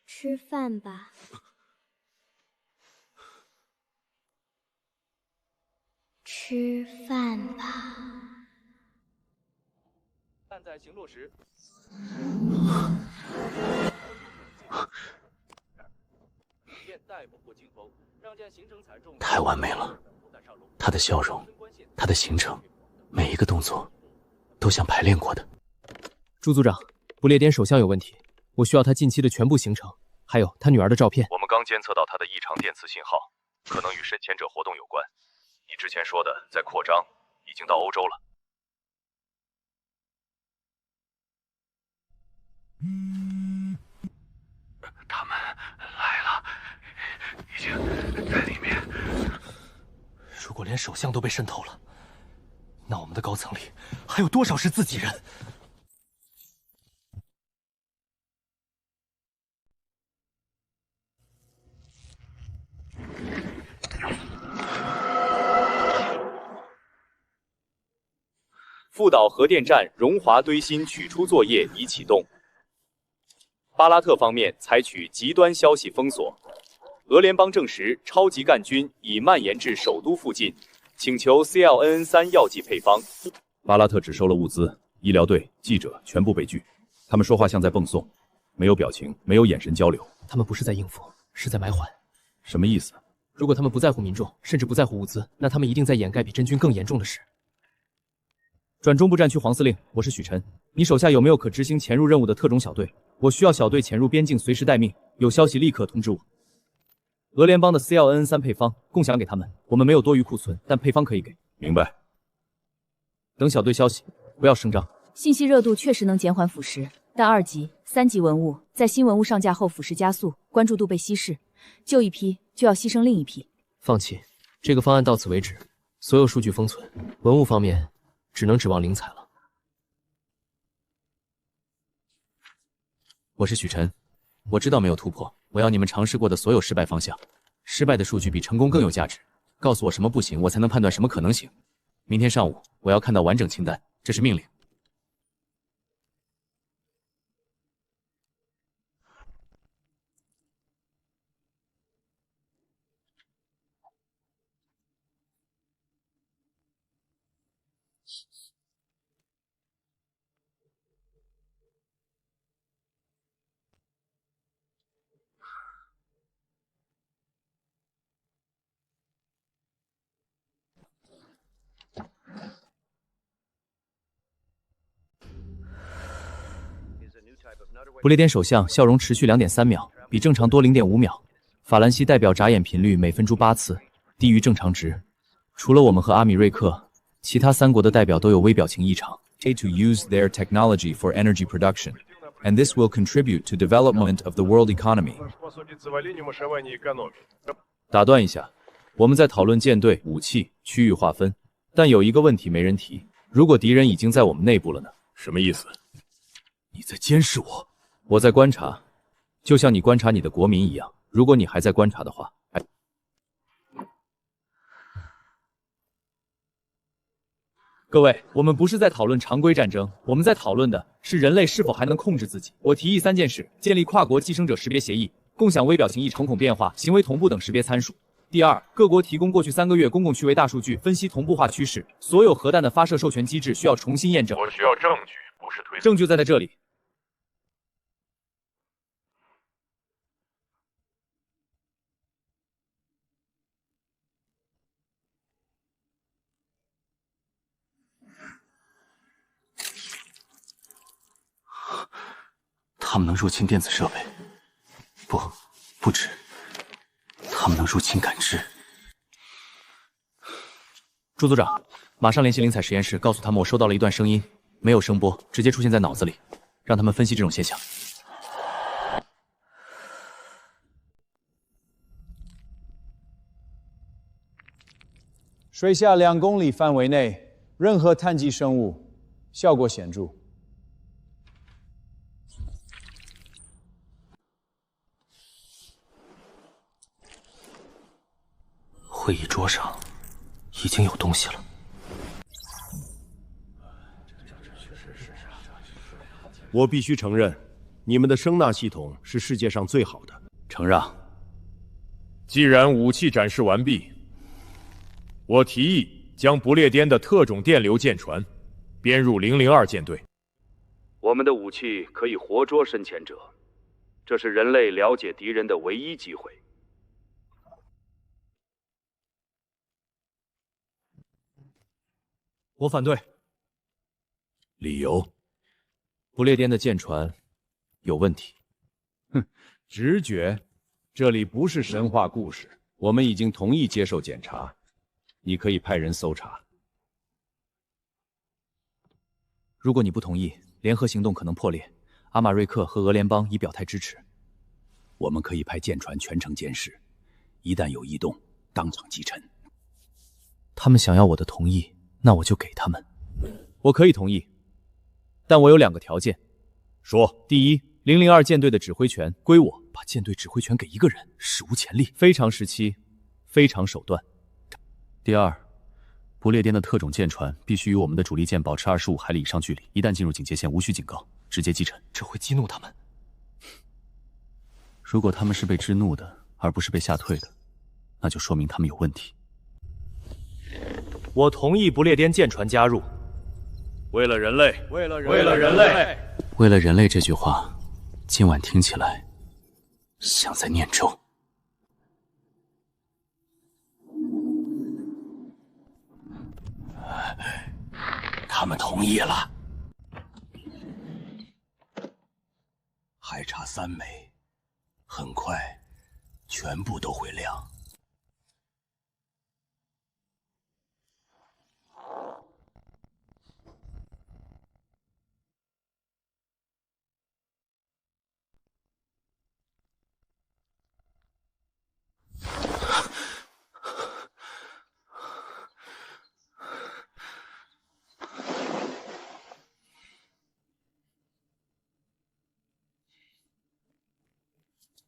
吃饭吧。吃饭吧。但在行路时，太完美了，他的笑容，他的行程，每一个动作，都像排练过的。朱组长，不列颠首相有问题，我需要他近期的全部行程，还有他女儿的照片。我们刚监测到他的异常电磁信号，可能与深潜者活动有关。你之前说的在扩张，已经到欧洲了。他们来了，已经在里面。如果连首相都被渗透了，那我们的高层里还有多少是自己人？福岛核电站熔华堆芯取出作业已启动。巴拉特方面采取极端消息封锁。俄联邦证实超级干军已蔓延至首都附近，请求 CLNN3 药剂配方。巴拉特只收了物资，医疗队、记者全部被拒。他们说话像在蹦颂，没有表情，没有眼神交流。他们不是在应付，是在埋缓。什么意思？如果他们不在乎民众，甚至不在乎物资，那他们一定在掩盖比真菌更严重的事。转中部战区黄司令，我是许晨。你手下有没有可执行潜入任务的特种小队？我需要小队潜入边境，随时待命。有消息立刻通知我。俄联邦的 CLNN3 配方共享给他们，我们没有多余库存，但配方可以给。明白。等小队消息，不要声张。信息热度确实能减缓腐蚀，但2级、3级文物在新文物上架后腐蚀加速，关注度被稀释，救一批就要牺牲另一批。放弃，这个方案到此为止，所有数据封存，文物方面只能指望灵采了。我是许晨，我知道没有突破，我要你们尝试过的所有失败方向。失败的数据比成功更有价值。告诉我什么不行，我才能判断什么可能行。明天上午我要看到完整清单，这是命令。不列颠首相笑容持续 2.3 秒，比正常多 0.5 秒。法兰西代表眨眼频率每分钟8次，低于正常值。除了我们和阿米瑞克，其他3国的代表都有微表情异常。To use their technology for energy production, and this will contribute to development of the world economy. 打断一下，我们在讨论舰队、武器、区域划分，但有一个问题没人提：如果敌人已经在我们内部了呢？什么意思？你在监视我？我在观察，就像你观察你的国民一样。如果你还在观察的话，各位，我们不是在讨论常规战争，我们在讨论的是人类是否还能控制自己。我提议3件事：建立跨国寄生者识别协议，共享微表情异常、瞳孔变化、行为同步等识别参数。第二，各国提供过去3个月公共区位大数据，分析同步化趋势。所有核弹的发射授权机制需要重新验证。我需要证据，不是推测。证据在这里。他们能入侵电子设备，不止，他们能入侵感知。朱组长，马上联系灵采实验室，告诉他们我收到了一段声音，没有声波，直接出现在脑子里，让他们分析这种现象。水下2公里范围内，任何碳基生物，效果显著。会议桌上已经有东西了。我必须承认，你们的声纳系统是世界上最好的。承让。既然武器展示完毕，我提议将不列颠的特种电流舰船编入002舰队。我们的武器可以活捉深潜者，这是人类了解敌人的唯一机会。我反对。理由？不列颠的舰船有问题。哼，直觉。这里不是神话故事，我们已经同意接受检查，你可以派人搜查。如果你不同意，联合行动可能破裂。阿马瑞克和俄联邦已表态支持。我们可以派舰船全程监视，一旦有异动，当场击沉。他们想要我的同意，那我就给他们。我可以同意，但我有2个条件。说，第一，002舰队的指挥权归我。把舰队指挥权给一个人，史无前例。非常时期，非常手段。第二，不列颠的特种舰船必须与我们的主力舰保持25海里以上距离，一旦进入警戒线，无需警告，直接击沉。这会激怒他们。如果他们是被支怒的，而不是被吓退的，那就说明他们有问题。我同意不列颠舰船加入。为了人类，为了人类，为了人类这句话，今晚听起来像在念咒。他们同意了，还差3枚，很快全部都会亮。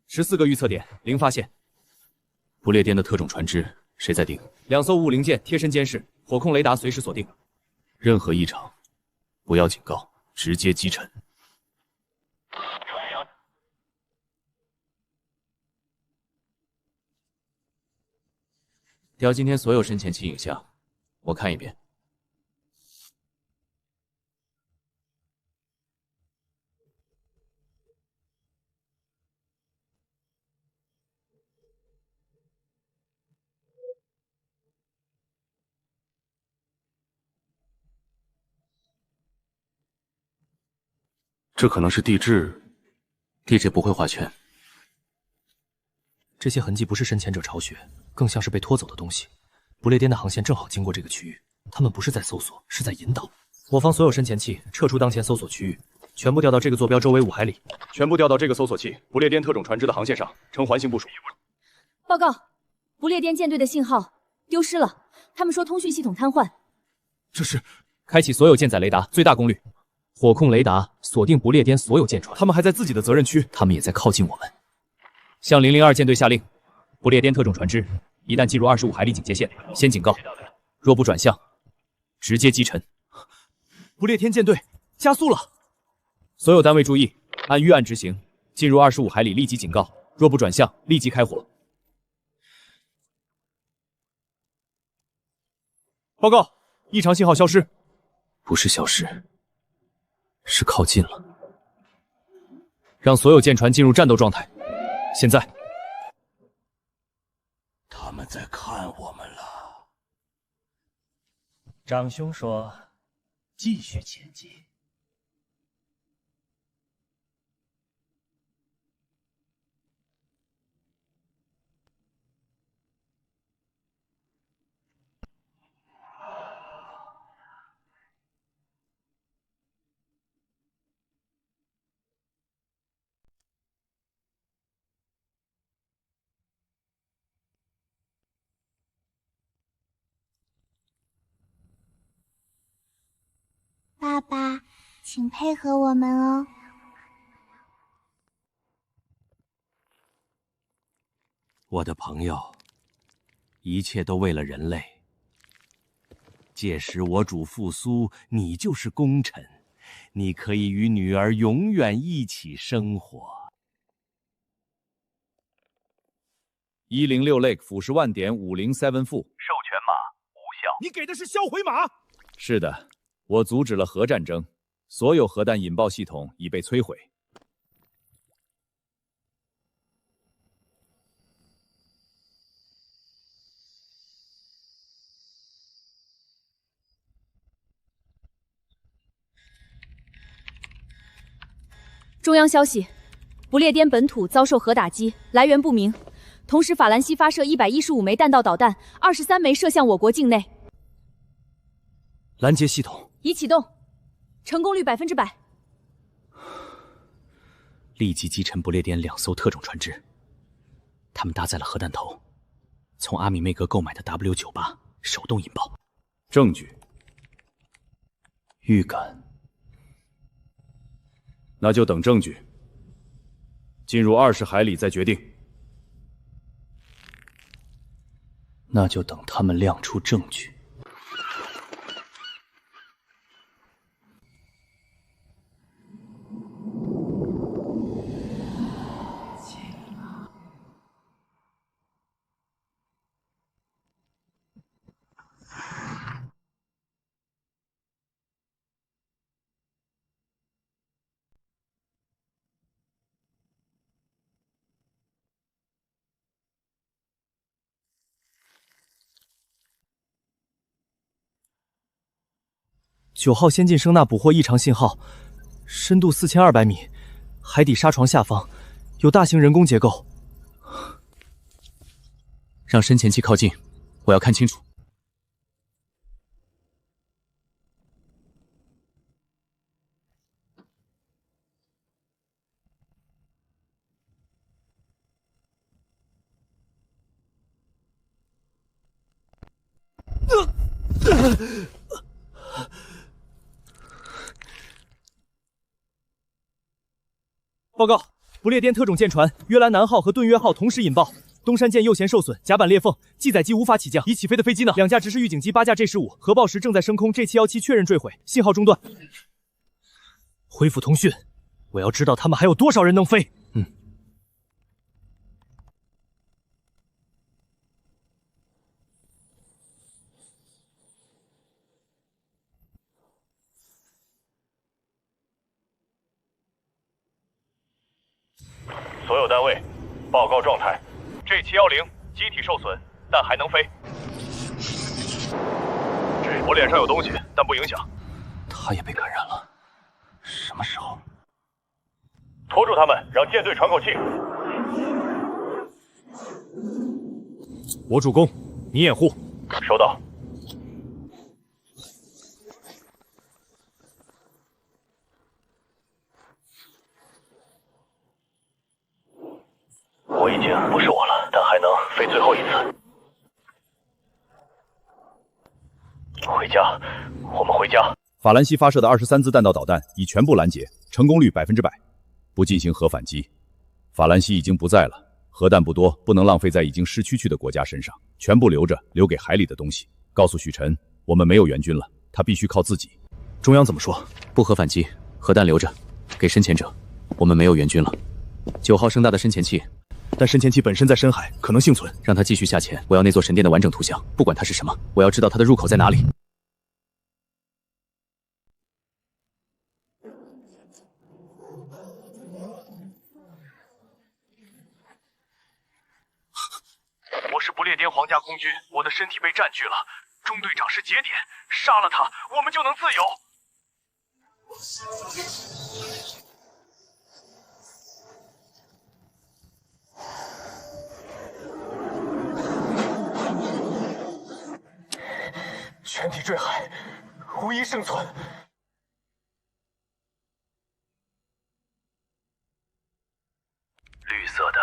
14个预测点，零发现。不列颠的特种船只，谁在盯？2艘550舰贴身监视，火控雷达随时锁定。任何异常，不要警告，直接击沉。调今天所有深潜器影像，我看一遍。这可能是地质，地质不会画圈。这些痕迹不是深潜者巢穴，更像是被拖走的东西。不列颠的航线正好经过这个区域，他们不是在搜索，是在引导。我方所有深潜器撤出当前搜索区域，全部调到这个坐标周围5海里。全部调到这个搜索器，不列颠特种船只的航线上，呈环形部署。报告，不列颠舰队的信号丢失了，他们说通讯系统瘫痪。这是开启所有舰载雷达，最大功率。火控雷达锁定不列颠所有舰船，他们还在自己的责任区，他们也在靠近我们。向002舰队下令，不列颠特种船只一旦进入25海里警戒线，先警告，若不转向，直接击沉。不列颠舰队加速了，所有单位注意，按预案执行，进入25海里立即警告，若不转向，立即开火。报告，异常信号消失。不是消失，是靠近了。让所有舰船进入战斗状态。现在，他们在看我们了。长兄说，继续前进。爸爸，请配合我们哦。我的朋友，一切都为了人类。届时我主复苏，你就是功臣，你可以与女儿永远一起生活。106 Lake 腐蚀万点507负。授权码无效。你给的是销毁码？是的，我阻止了核战争，所有核弹引爆系统已被摧毁。中央消息：不列颠本土遭受核打击，来源不明。同时，法兰西发射115枚弹道导弹，23枚射向我国境内。拦截系统已启动，成功率100%。立即击沉不列颠2艘特种船只，他们搭载了核弹头，从阿米梅格购买的 W98手动引爆。证据。预感。那就等证据。进入20海里再决定。那就等他们亮出证据。9号先进声纳捕获异常信号，深度4200米，海底沙床下方有大型人工结构。让深潜器靠近，我要看清楚。报告，不列颠特种舰船约兰南号和顿约号同时引爆，东山舰右舷受损，甲板裂缝，机载机无法起降。已起飞的飞机呢？2架直式预警机，8架 G15，核爆时正在升空。G717确认坠毁，信号中断。恢复通讯，我要知道他们还有多少人能飞。所有单位，报告状态。G710机体受损，但还能飞。我脸上有东西，但不影响。他也被感染了，什么时候？拖住他们，让舰队喘口气。我主攻，你掩护。收到。我已经不是我了，但还能飞最后一次。回家，我们回家。法兰西发射的23支弹道导弹已全部拦截，成功率100%，不进行核反击。法兰西已经不在了，核弹不多，不能浪费在已经失去的国家身上，全部留着，留给海里的东西。告诉许晨，我们没有援军了，他必须靠自己。中央怎么说？不核反击，核弹留着，给深潜者。我们没有援军了。9号声大的深潜器。但深潜器本身在深海，可能幸存。让它继续下潜。我要那座神殿的完整图像，不管它是什么，我要知道它的入口在哪里。我是不列颠皇家空军，我的身体被占据了。中队长是节点，杀了他，我们就能自由。全体坠海，无一生存。绿色的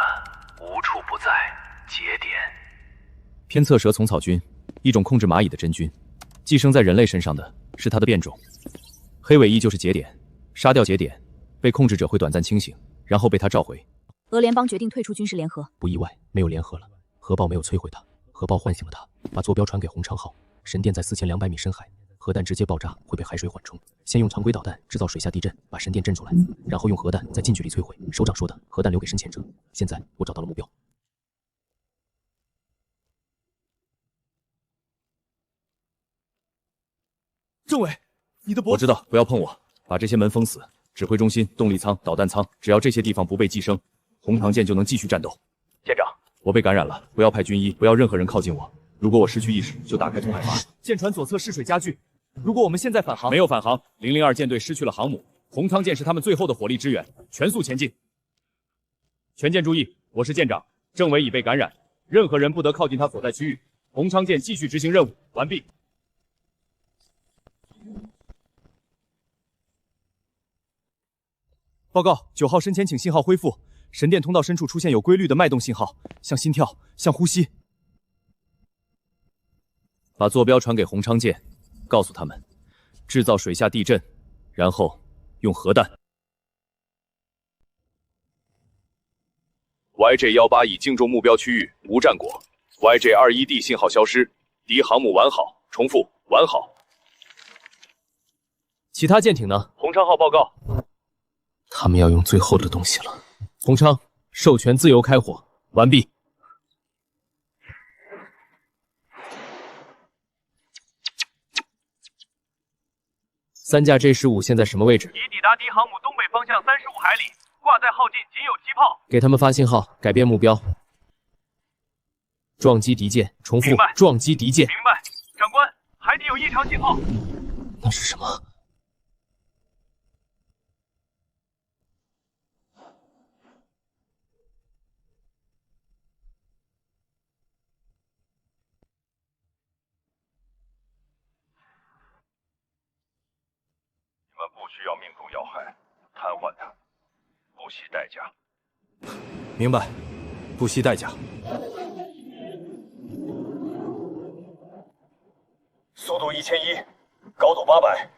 无处不在，节点。偏侧蛇虫草菌，一种控制蚂蚁的真菌，寄生在人类身上的是它的变种。黑尾翼就是节点，杀掉节点，被控制者会短暂清醒，然后被他召回。俄联邦决定退出军事联合。不意外，没有联合了，核爆没有摧毁它。核爆唤醒了他，把坐标传给洪昌号。神殿在4200米深海，核弹直接爆炸会被海水缓冲。先用常规导弹制造水下地震，把神殿震出来，然后用核弹在近距离摧毁。首长说的，核弹留给深潜者。现在我找到了目标。政委，你的我知道，不要碰我，把这些门封死。指挥中心、动力舱、导弹舱，只要这些地方不被寄生，红长剑就能继续战斗。舰长，我被感染了，不要派军医，不要任何人靠近我。如果我失去意识，就打开通海阀。舰船左侧试水加剧，如果我们现在返航，没有返航。002舰队失去了航母，红仓舰是他们最后的火力支援，全速前进。全舰注意，我是舰长，政委已被感染，任何人不得靠近他所在区域。红仓舰继续执行任务，完毕。报告，9号深潜请信号恢复，神殿通道深处出现有规律的脉动信号，像心跳，像呼吸。把坐标传给洪昌舰，告诉他们制造水下地震，然后用核弹。YJ18已进入目标区域，无战果。YJ21D 信号消失，敌航母完好。重复，完好。其他舰艇呢？洪昌号报告。他们要用最后的东西了。洪昌，授权自由开火，完毕。3架 J15现在什么位置？已抵达敌航母东北方向35海里，挂载耗尽，仅有7炮。给他们发信号，改变目标。撞击敌舰，重复，撞击敌舰。明白，长官，海底有异常信号。那是什么？不需要命中要害，瘫痪他，不惜代价。明白，不惜代价。速度1100，高度800。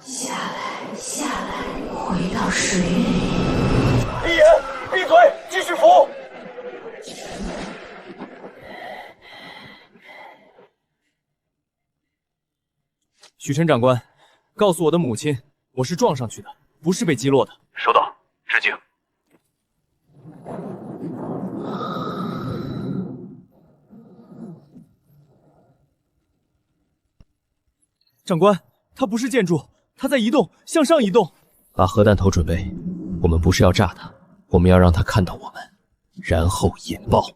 下来，下来，回到水里。闭眼，闭嘴，继续浮。许琛长官，告诉我的母亲，我是撞上去的，不是被击落的。收到，致敬。长官，它不是建筑，它在移动，向上移动。把核弹头准备，我们不是要炸它，我们要让它看到我们，然后引爆。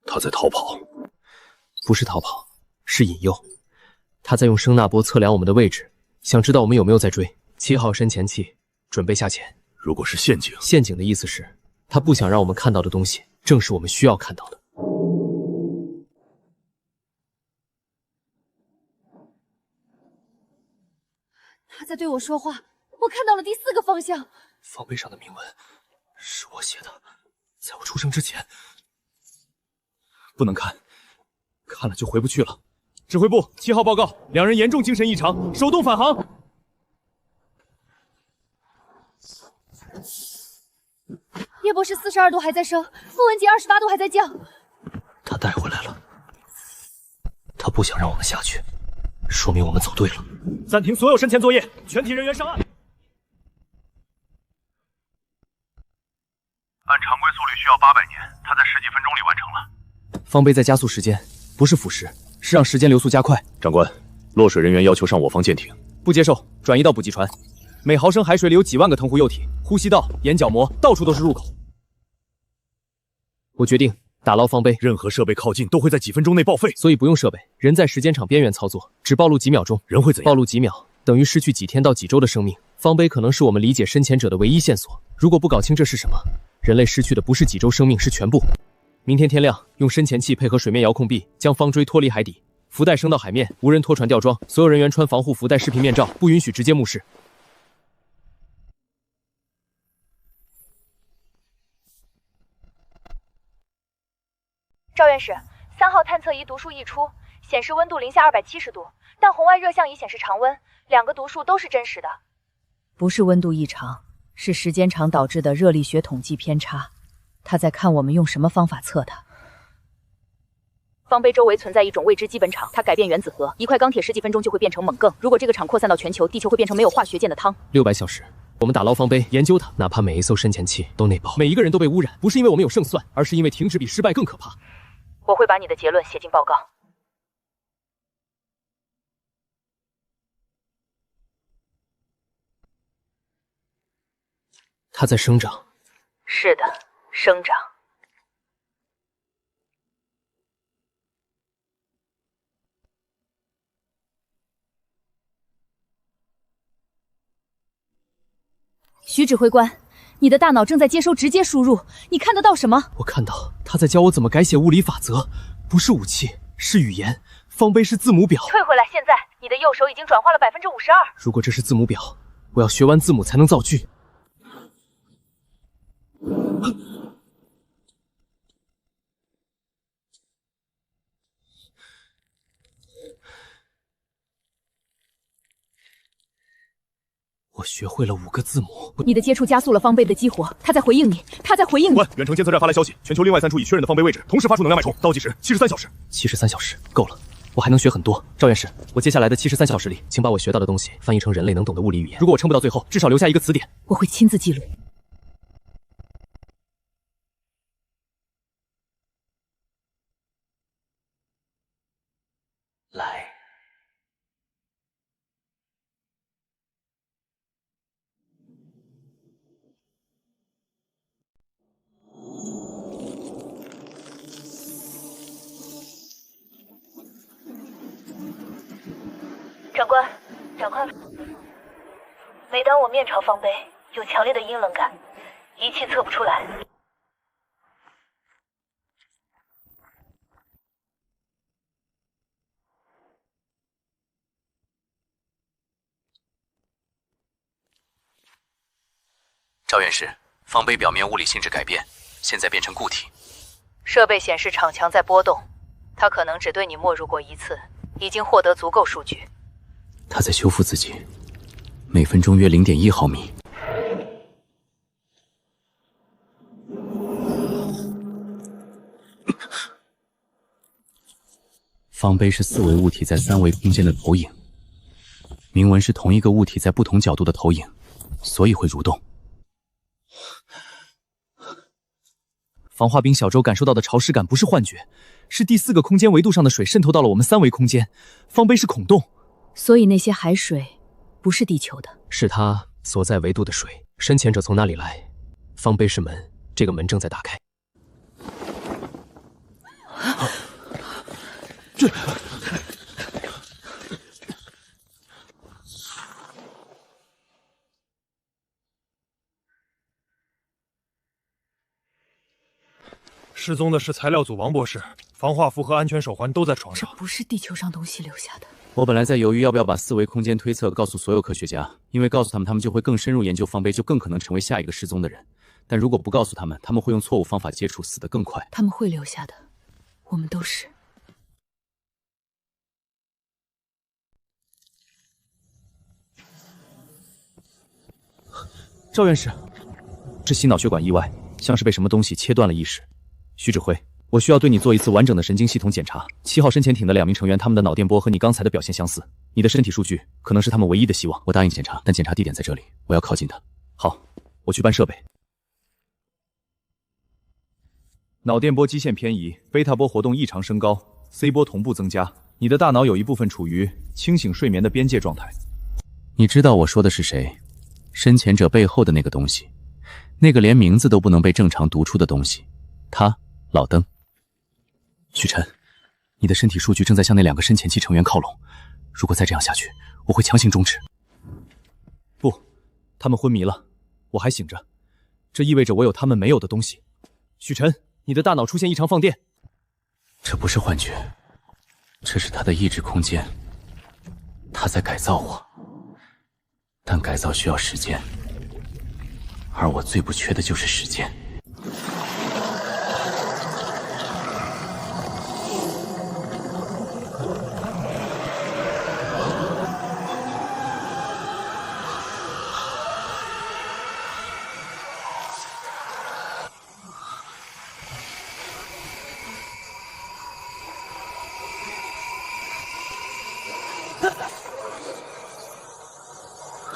他在逃跑，不是逃跑，是引诱。他在用声纳波测量我们的位置，想知道我们有没有在追。7号深潜器准备下潜。如果是陷阱，陷阱的意思是，他不想让我们看到的东西，正是我们需要看到的。他在对我说话，我看到了第4个方向。方碑上的铭文是我写的，在我出生之前。不能看，看了就回不去了。指挥部7号报告，2人严重精神异常，手动返航。叶博士42度还在升，傅文杰28度还在降。他带回来了，他不想让我们下去，说明我们走对了。暂停所有深潜作业，全体人员上岸。按常规速率需要800年，他在10几分钟里完成了。方碑在加速时间，不是腐蚀，是让时间流速加快。长官，落水人员要求上我方舰艇，不接受，转移到补给船。每毫升海水里有几万个藤壶幼体，呼吸道、眼角膜到处都是入口。我决定打捞方碑，任何设备靠近都会在几分钟内报废，所以不用设备，人在时间场边缘操作，只暴露几秒钟。人会怎样？暴露几秒等于失去几天到几周的生命。方碑可能是我们理解深潜者的唯一线索，如果不搞清这是什么，人类失去的不是几周生命，是全部。明天天亮，用深潜器配合水面遥控臂，将方锥脱离海底，浮带升到海面，无人拖船吊装，所有人员穿防护浮带视频面罩，不允许直接目视。赵院士，3号探测仪读数溢出，显示温度零下270度，但红外热像仪显示常温，2个读数都是真实的。不是温度异常，是时间长导致的热力学统计偏差。他在看我们用什么方法测它。方碑周围存在一种未知基本场，它改变原子核，一块钢铁10几分钟就会变成锰铬。如果这个场扩散到全球，地球会变成没有化学键的汤。600小时，我们打捞方碑，研究它，哪怕每一艘深潜器都内爆，每一个人都被污染，不是因为我们有胜算，而是因为停止比失败更可怕。我会把你的结论写进报告。它在生长。是的，生长。徐指挥官，你的大脑正在接收直接输入，你看得到什么？我看到他在教我怎么改写物理法则，不是武器，是语言。方碑是字母表。退回来！现在你的右手已经转化了52%。如果这是字母表，我要学完字母才能造句。我学会了5个字母。你的接触加速了方碑的激活，他在回应你，他在回应你。远程监测站发来消息，全球另外3处已确认的方碑位置，同时发出能量脉冲，倒计时73小时。73小时够了，我还能学很多。赵院士，我接下来的73小时里，请把我学到的东西翻译成人类能懂的物理语言。如果我撑不到最后，至少留下一个词典。我会亲自记录。来。长官，每当我面朝方碑，有强烈的阴冷感，仪器测不出来。赵院士，方碑表面物理性质改变，现在变成固体。设备显示场墙在波动，它可能只对你没入过1次，已经获得足够数据。它在修复自己，每分钟约0.1毫米。方碑是4维物体在3维空间的投影，铭文是同一个物体在不同角度的投影，所以会蠕动。防化冰小舟感受到的潮湿感不是幻觉，是第4个空间维度上的水渗透到了我们3维空间。方碑是孔洞，所以那些海水不是地球的，是它所在维度的水。深潜者从那里来，方碑是门，这个门正在打开。失踪的是材料组王博士，防化服和安全手环都在床上。这不是地球上东西留下的。我本来在犹豫要不要把4维空间推测告诉所有科学家，因为告诉他们，他们就会更深入研究方碑，就更可能成为下一个失踪的人。但如果不告诉他们，他们会用错误方法接触，死得更快。他们会留下的，我们都是。赵院士，是心脑血管意外，像是被什么东西切断了意识。徐指挥，我需要对你做一次完整的神经系统检查。7号深潜艇的2名成员，他们的脑电波和你刚才的表现相似，你的身体数据可能是他们唯一的希望。我答应检查，但检查地点在这里，我要靠近他。好，我去搬设备。脑电波基线偏移，贝塔波活动异常升高 ，C 波同步增加。你的大脑有一部分处于清醒睡眠的边界状态。你知道我说的是谁？深潜者背后的那个东西，那个连名字都不能被正常读出的东西，他老登。许晨，你的身体数据正在向那2个深潜器成员靠拢，如果再这样下去，我会强行终止。不，他们昏迷了，我还醒着，这意味着我有他们没有的东西。许晨，你的大脑出现异常放电。这不是幻觉，这是他的意志空间，他在改造我。但改造需要时间，而我最不缺的就是时间。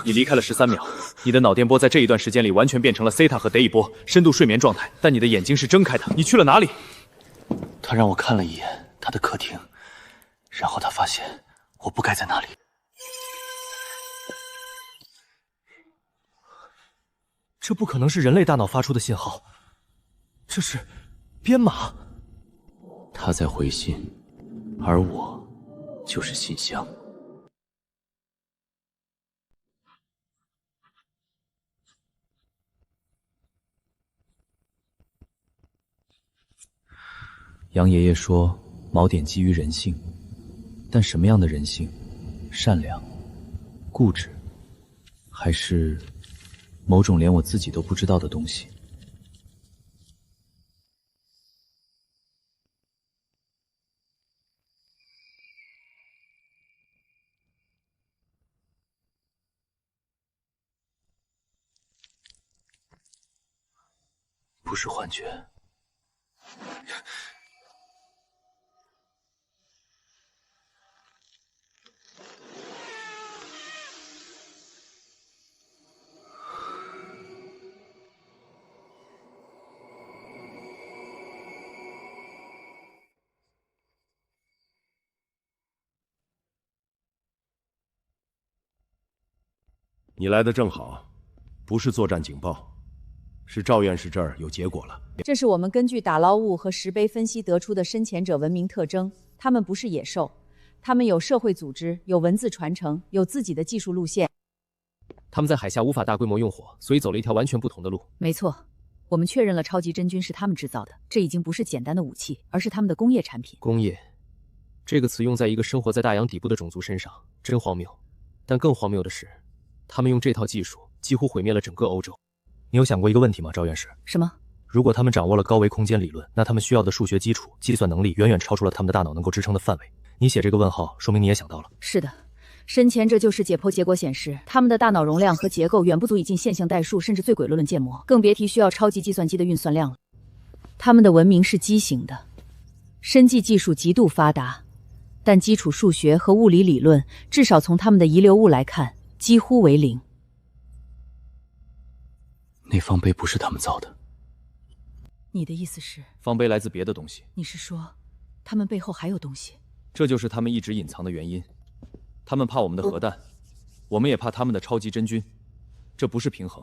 你离开了13秒，你的脑电波在这一段时间里完全变成了西塔和德伊波深度睡眠状态，但你的眼睛是睁开的。你去了哪里？他让我看了一眼他的客厅，然后他发现我不该在那里。这不可能是人类大脑发出的信号，这是编码。他在回信，而我就是信箱。杨爷爷说，锚点基于人性，但什么样的人性？善良、固执，还是某种连我自己都不知道的东西？不是幻觉。你来的正好，不是作战警报，是赵院士这儿有结果了。这是我们根据打捞物和石碑分析得出的深潜者文明特征，他们不是野兽，他们有社会组织，有文字传承，有自己的技术路线。他们在海下无法大规模用火，所以走了一条完全不同的路。没错，我们确认了超级真菌是他们制造的，这已经不是简单的武器，而是他们的工业产品。工业，这个词用在一个生活在大洋底部的种族身上，真荒谬。但更荒谬的是，他们用这套技术几乎毁灭了整个欧洲。你有想过一个问题吗，赵院士？什么？如果他们掌握了高维空间理论，那他们需要的数学基础、计算能力远远超出了他们的大脑能够支撑的范围。你写这个问号，说明你也想到了。是的，深潜者就是解剖结果显示，他们的大脑容量和结构远不足以进线性代数，甚至最轨论建模，更别提需要超级计算机的运算量了。他们的文明是畸形的，生技技术极度发达，但基础数学和物理理论，至少从他们的遗留物来看，几乎为零。那方碑不是他们造的。你的意思是？方碑来自别的东西。你是说，他们背后还有东西？这就是他们一直隐藏的原因。他们怕我们的核弹，我们也怕他们的超级真菌。这不是平衡，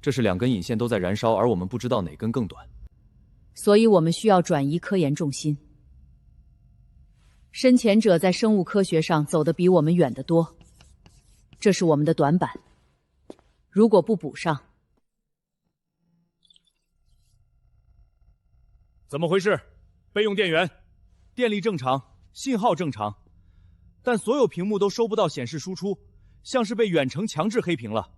这是两根引线都在燃烧，而我们不知道哪根更短。所以我们需要转移科研重心。深潜者在生物科学上走得比我们远得多，这是我们的短板。如果不补上，怎么回事？备用电源，电力正常，信号正常，但所有屏幕都收不到显示输出，像是被远程强制黑屏了。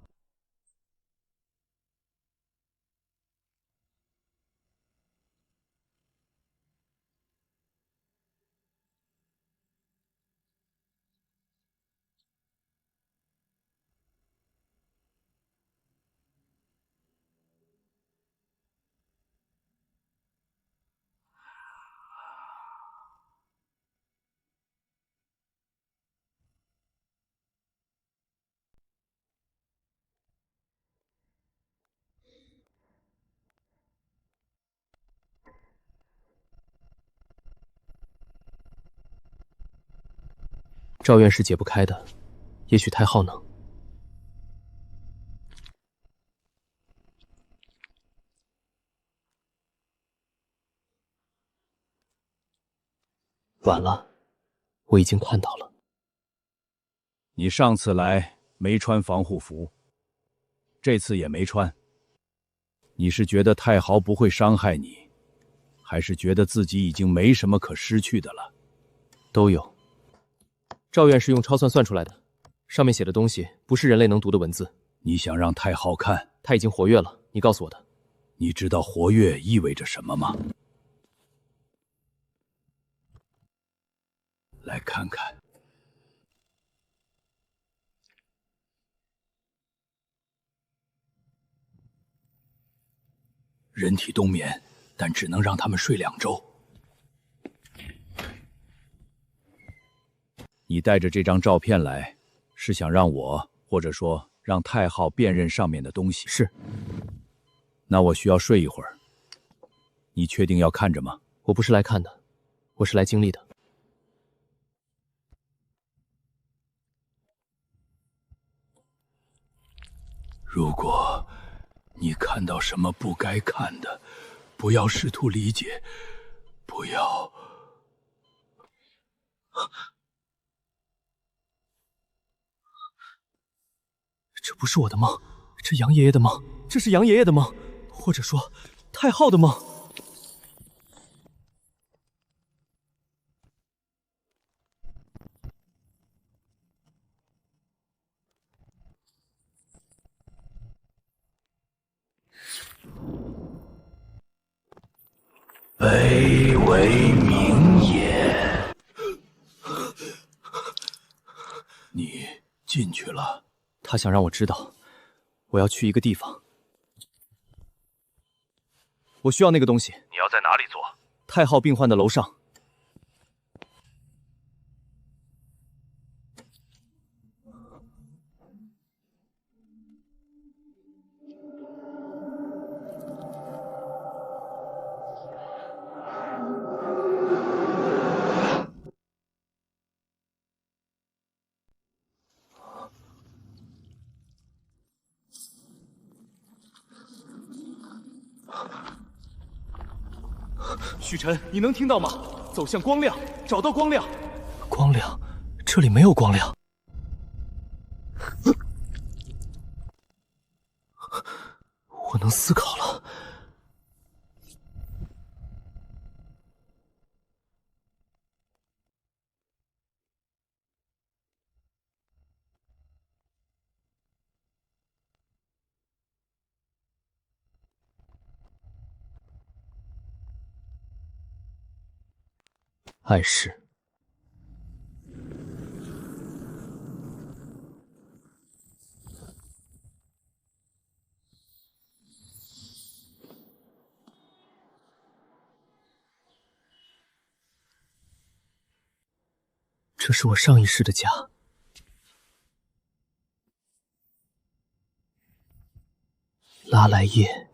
赵院士解不开的，也许太耗能。晚了，我已经看到了。你上次来没穿防护服，这次也没穿。你是觉得太豪不会伤害你，还是觉得自己已经没什么可失去的了？都有。赵院士用超算算出来的，上面写的东西不是人类能读的文字。你想让太浩看？他已经活跃了，你告诉我的。你知道活跃意味着什么吗？来看看。人体冬眠，但只能让他们睡2周。你带着这张照片来，是想让我，或者说让太昊辨认上面的东西。是。那我需要睡一会儿。你确定要看着吗？我不是来看的，我是来经历的。如果你看到什么不该看的，不要试图理解，不要。这不是我的梦，这杨爷爷的梦，这是杨爷爷的梦，或者说太昊的梦。北为明也。你进去了。他想让我知道，我要去一个地方。我需要那个东西。你要在哪里做？太昊病患的楼上。许晨，你能听到吗？走向光亮，找到光亮。光亮？这里没有光亮。我能思考了。碍事。这是我上一世的家。拉莱叶，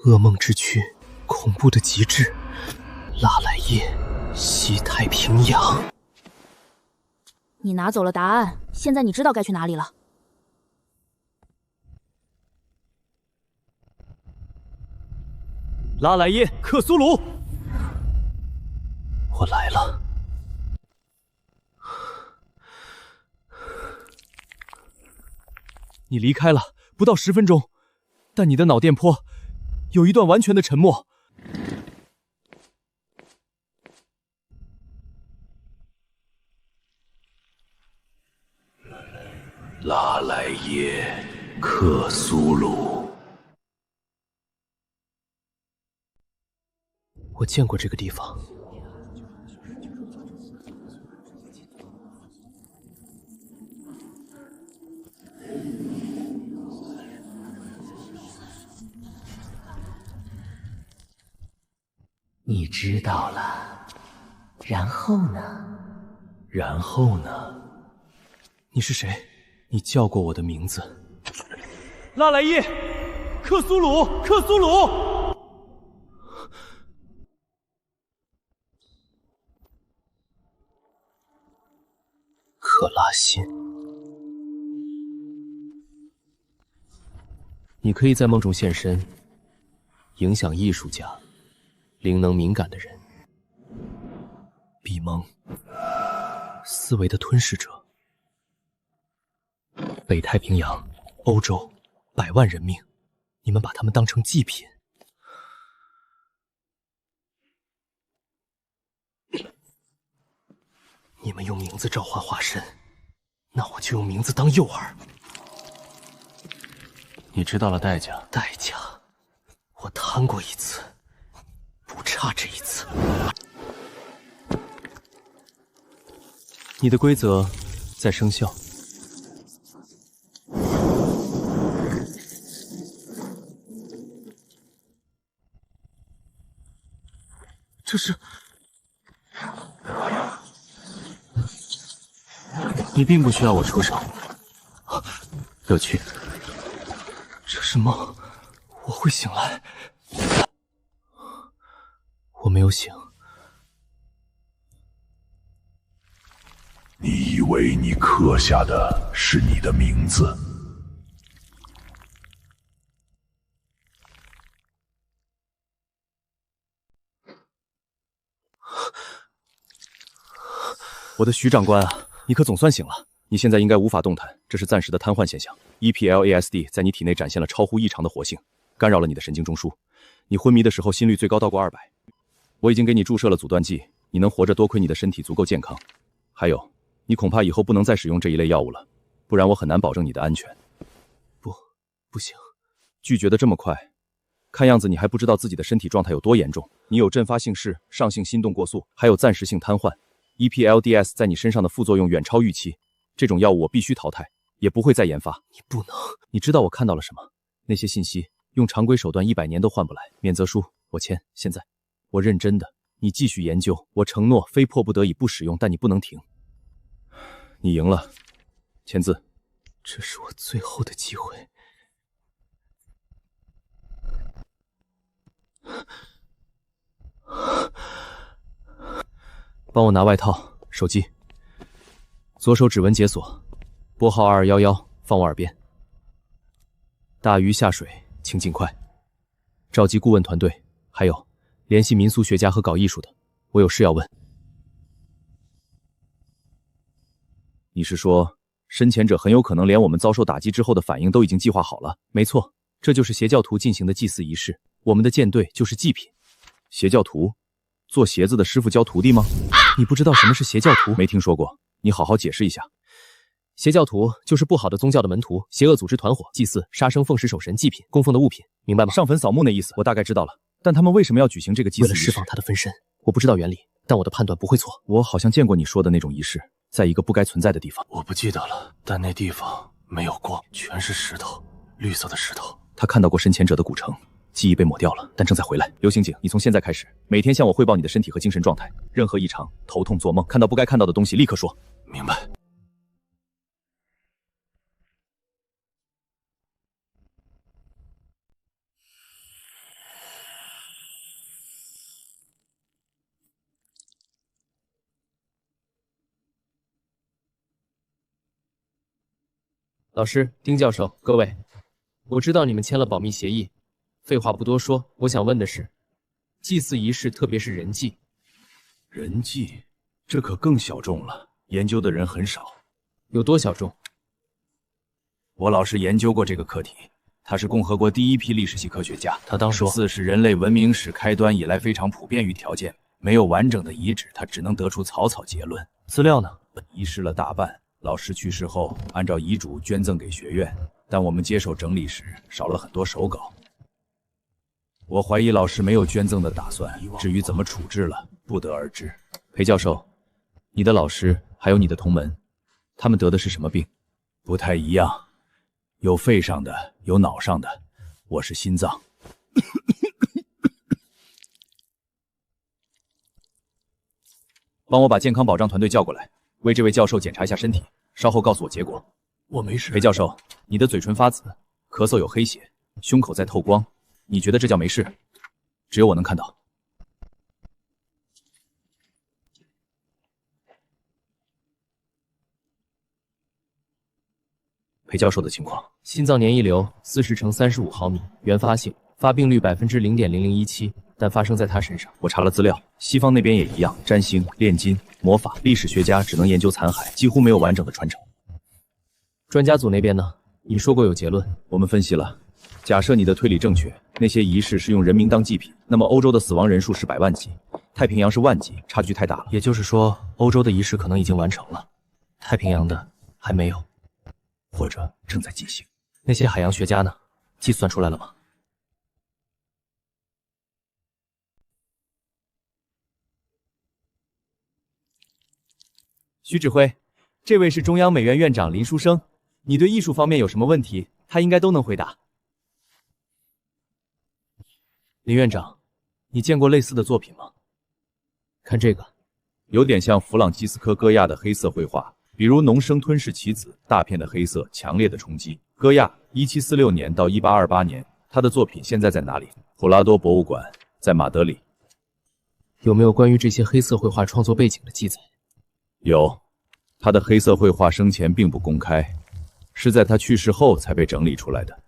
噩梦之躯，恐怖的极致。拉莱叶。西太平洋。你拿走了答案，现在你知道该去哪里了。拉莱耶，克苏鲁，我来了。你离开了不到10分钟，但你的脑电波有一段完全的沉默。拉莱耶，克苏鲁。我见过这个地方。你知道了，然后呢？然后呢？你是谁？你叫过我的名字。拉莱耶，克苏鲁，克苏鲁。克拉辛，你可以在梦中现身，影响艺术家、灵能敏感的人。比蒙，思维的吞噬者。北太平洋、欧洲100万人命，你们把他们当成祭品。你们用名字召唤化身，那我就用名字当诱饵。你知道了代价？代价，我贪过一次，不差这一次。你的规则在生效。这是……你并不需要我出手。有趣，这是梦，我会醒来。我没有醒。你以为你刻下的是你的名字？我的徐长官啊，你可总算醒了。你现在应该无法动弹，这是暂时的瘫痪现象。EPLASD 在你体内展现了超乎异常的活性，干扰了你的神经中枢。你昏迷的时候心率最高到过200。我已经给你注射了阻断剂，你能活着多亏你的身体足够健康。还有，你恐怕以后不能再使用这一类药物了，不然我很难保证你的安全。不行，拒绝的这么快，看样子你还不知道自己的身体状态有多严重。你有阵发性室、上性心动过速，还有暂时性瘫痪。EPLDS 在你身上的副作用远超预期，这种药物我必须淘汰，也不会再研发。你不能。你知道我看到了什么？那些信息用常规手段100年都换不来。免责书我签，现在。我认真的，你继续研究，我承诺非迫不得已不使用，但你不能停。你赢了，签字。这是我最后的机会。帮我拿外套、手机。左手指纹解锁，拨号2211，放我耳边。大鱼下水，请尽快。召集顾问团队，还有联系民俗学家和搞艺术的，我有事要问。你是说，深潜者很有可能连我们遭受打击之后的反应都已经计划好了？没错，这就是邪教徒进行的祭祀仪式。我们的舰队就是祭品。邪教徒？做鞋子的师傅教徒弟吗？你不知道什么是邪教徒？没听说过，你好好解释一下。邪教徒就是不好的宗教的门徒，邪恶组织团伙，祭祀、杀生、奉食守神、祭品、供奉的物品，明白吗？上坟扫墓那意思，我大概知道了。但他们为什么要举行这个祭祀仪式？为了释放他的分身。我不知道原理，但我的判断不会错。我好像见过你说的那种仪式，在一个不该存在的地方。我不记得了，但那地方没有光，全是石头，绿色的石头。他看到过深潜者的古城。记忆被抹掉了，但正在回来。刘刑警，你从现在开始每天向我汇报你的身体和精神状态，任何异常、头痛、做梦、看到不该看到的东西，立刻说。明白。老师，丁教授，各位，我知道你们签了保密协议。废话不多说，我想问的是，祭祀仪式，特别是人祭。人祭，这可更小众了，研究的人很少。有多小众？我老师研究过这个课题，他是共和国第一批历史系科学家。他当说，祭是人类文明史开端以来非常普遍与条件，没有完整的遗址，他只能得出草草结论。资料呢？遗失了大半。老师去世后，按照遗嘱捐赠给学院，但我们接手整理时少了很多手稿。我怀疑老师没有捐赠的打算，至于怎么处置了，不得而知。裴教授，你的老师还有你的同门，他们得的是什么病？不太一样，有肺上的，有脑上的，我是心脏。帮我把健康保障团队叫过来，为这位教授检查一下身体，稍后告诉我结果。我没事。裴教授，你的嘴唇发紫，咳嗽有黑血，胸口在透光。你觉得这叫没事？只有我能看到。裴教授的情况：心脏粘液瘤40×35毫米，原发性，发病率0.0017%，但发生在他身上。我查了资料，西方那边也一样，占星、炼金、魔法，历史学家只能研究残骸，几乎没有完整的传承。专家组那边呢？你说过有结论，我们分析了。假设你的推理正确，那些仪式是用人民当祭品，那么欧洲的死亡人数是100万级，太平洋是万级，差距太大了。也就是说，欧洲的仪式可能已经完成了，太平洋的还没有，或者正在进行。那些海洋学家呢？计算出来了吗？徐指挥，这位是中央美院院长林书生，你对艺术方面有什么问题，他应该都能回答。林院长，你见过类似的作品吗？看这个，有点像弗朗基斯科·戈亚的黑色绘画，比如浓生吞噬棋子，大片的黑色，强烈的冲击。戈亚，1746年到1828年。他的作品现在在哪里？普拉多博物馆，在马德里。有没有关于这些黑色绘画创作背景的记载？有，他的黑色绘画生前并不公开，是在他去世后才被整理出来的。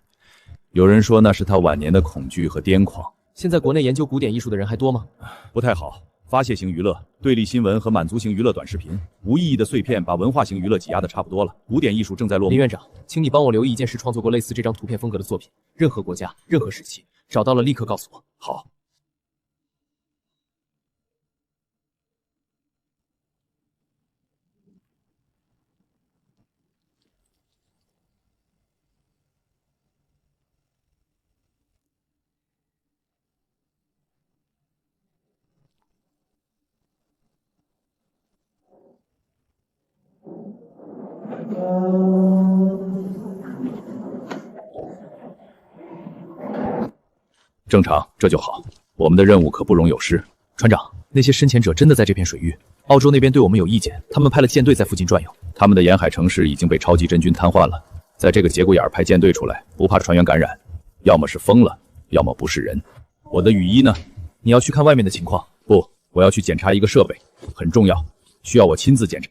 有人说那是他晚年的恐惧和癫狂。现在国内研究古典艺术的人还多吗？不太好。发泄型娱乐、对立新闻和满足型娱乐短视频，无意义的碎片把文化型娱乐挤压的差不多了。古典艺术正在落幕。林院长，请你帮我留意一件事，创作过类似这张图片风格的作品，任何国家、任何时期，找到了立刻告诉我。好。正常，这就好。我们的任务可不容有失。船长，那些深潜者真的在这片水域？澳洲那边对我们有意见，他们派了舰队在附近转悠。他们的沿海城市已经被超级真菌瘫痪了，在这个节骨眼派舰队出来，不怕船员感染，要么是疯了，要么不是人。我的雨衣呢？你要去看外面的情况？不，我要去检查一个设备，很重要，需要我亲自检查。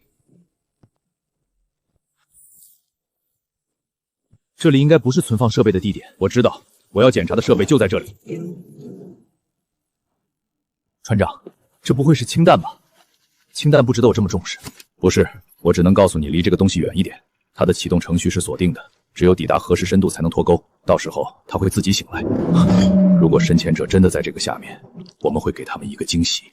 这里应该不是存放设备的地点。我知道，我要检查的设备就在这里。船长，这不会是氢弹吧？氢弹不值得我这么重视。不是，我只能告诉你离这个东西远一点。它的启动程序是锁定的，只有抵达核实深度才能脱钩，到时候它会自己醒来。如果深潜者真的在这个下面，我们会给他们一个惊喜。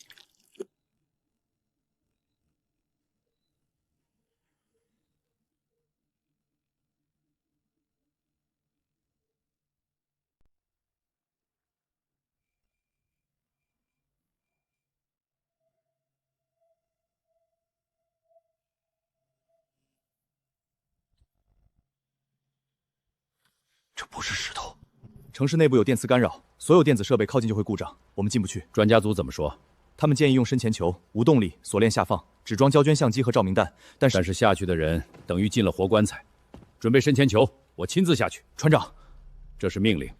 这不是石头。城市内部有电磁干扰，所有电子设备靠近就会故障，我们进不去。专家组怎么说？他们建议用深潜球，无动力，锁链下放，只装胶卷相机和照明弹。但是下去的人等于进了活棺材。准备深潜球，我亲自下去。船长，这是命令。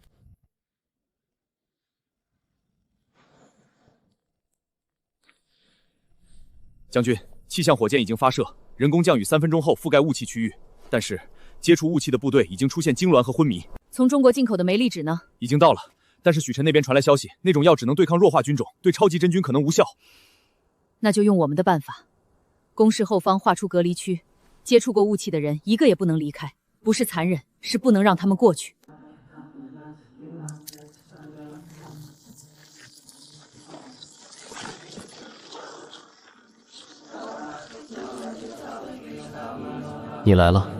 将军，气象火箭已经发射，人工降雨3分钟后覆盖雾气区域，但是接触雾气的部队已经出现痉挛和昏迷。从中国进口的梅利酯呢？已经到了，但是许晨那边传来消息，那种药只能对抗弱化菌种，对超级真菌可能无效。那就用我们的办法，工事后方划出隔离区，接触过雾气的人一个也不能离开，不是残忍，是不能让他们过去。你来了。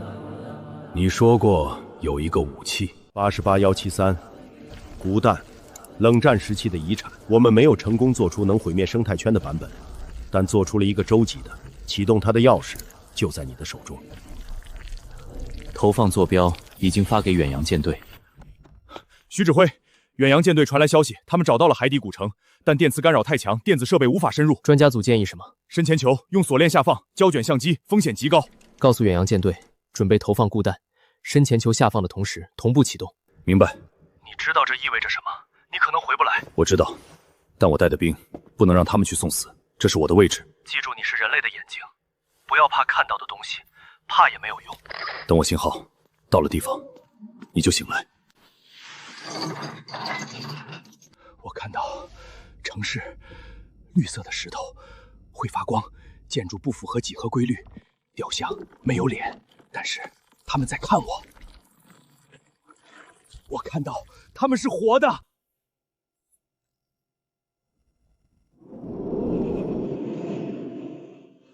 你说过有一个武器88173，钴弹，冷战时期的遗产。我们没有成功做出能毁灭生态圈的版本，但做出了一个洲级的，启动它的钥匙就在你的手中。投放坐标已经发给远洋舰队。徐指挥，远洋舰队传来消息，他们找到了海底古城，但电磁干扰太强，电子设备无法深入。专家组建议什么？深潜球，用锁链下放，胶卷相机，风险极高。告诉远洋舰队准备投放钴弹，深潜球下放的同时同步启动。明白。你知道这意味着什么？你可能回不来。我知道，但我带的兵不能让他们去送死，这是我的位置。记住，你是人类的眼睛，不要怕看到的东西，怕也没有用。等我信号到了地方，你就醒来。我看到城市绿色的石头会发光，建筑不符合几何规律，雕像没有脸，但是他们在看我。我看到他们是活的。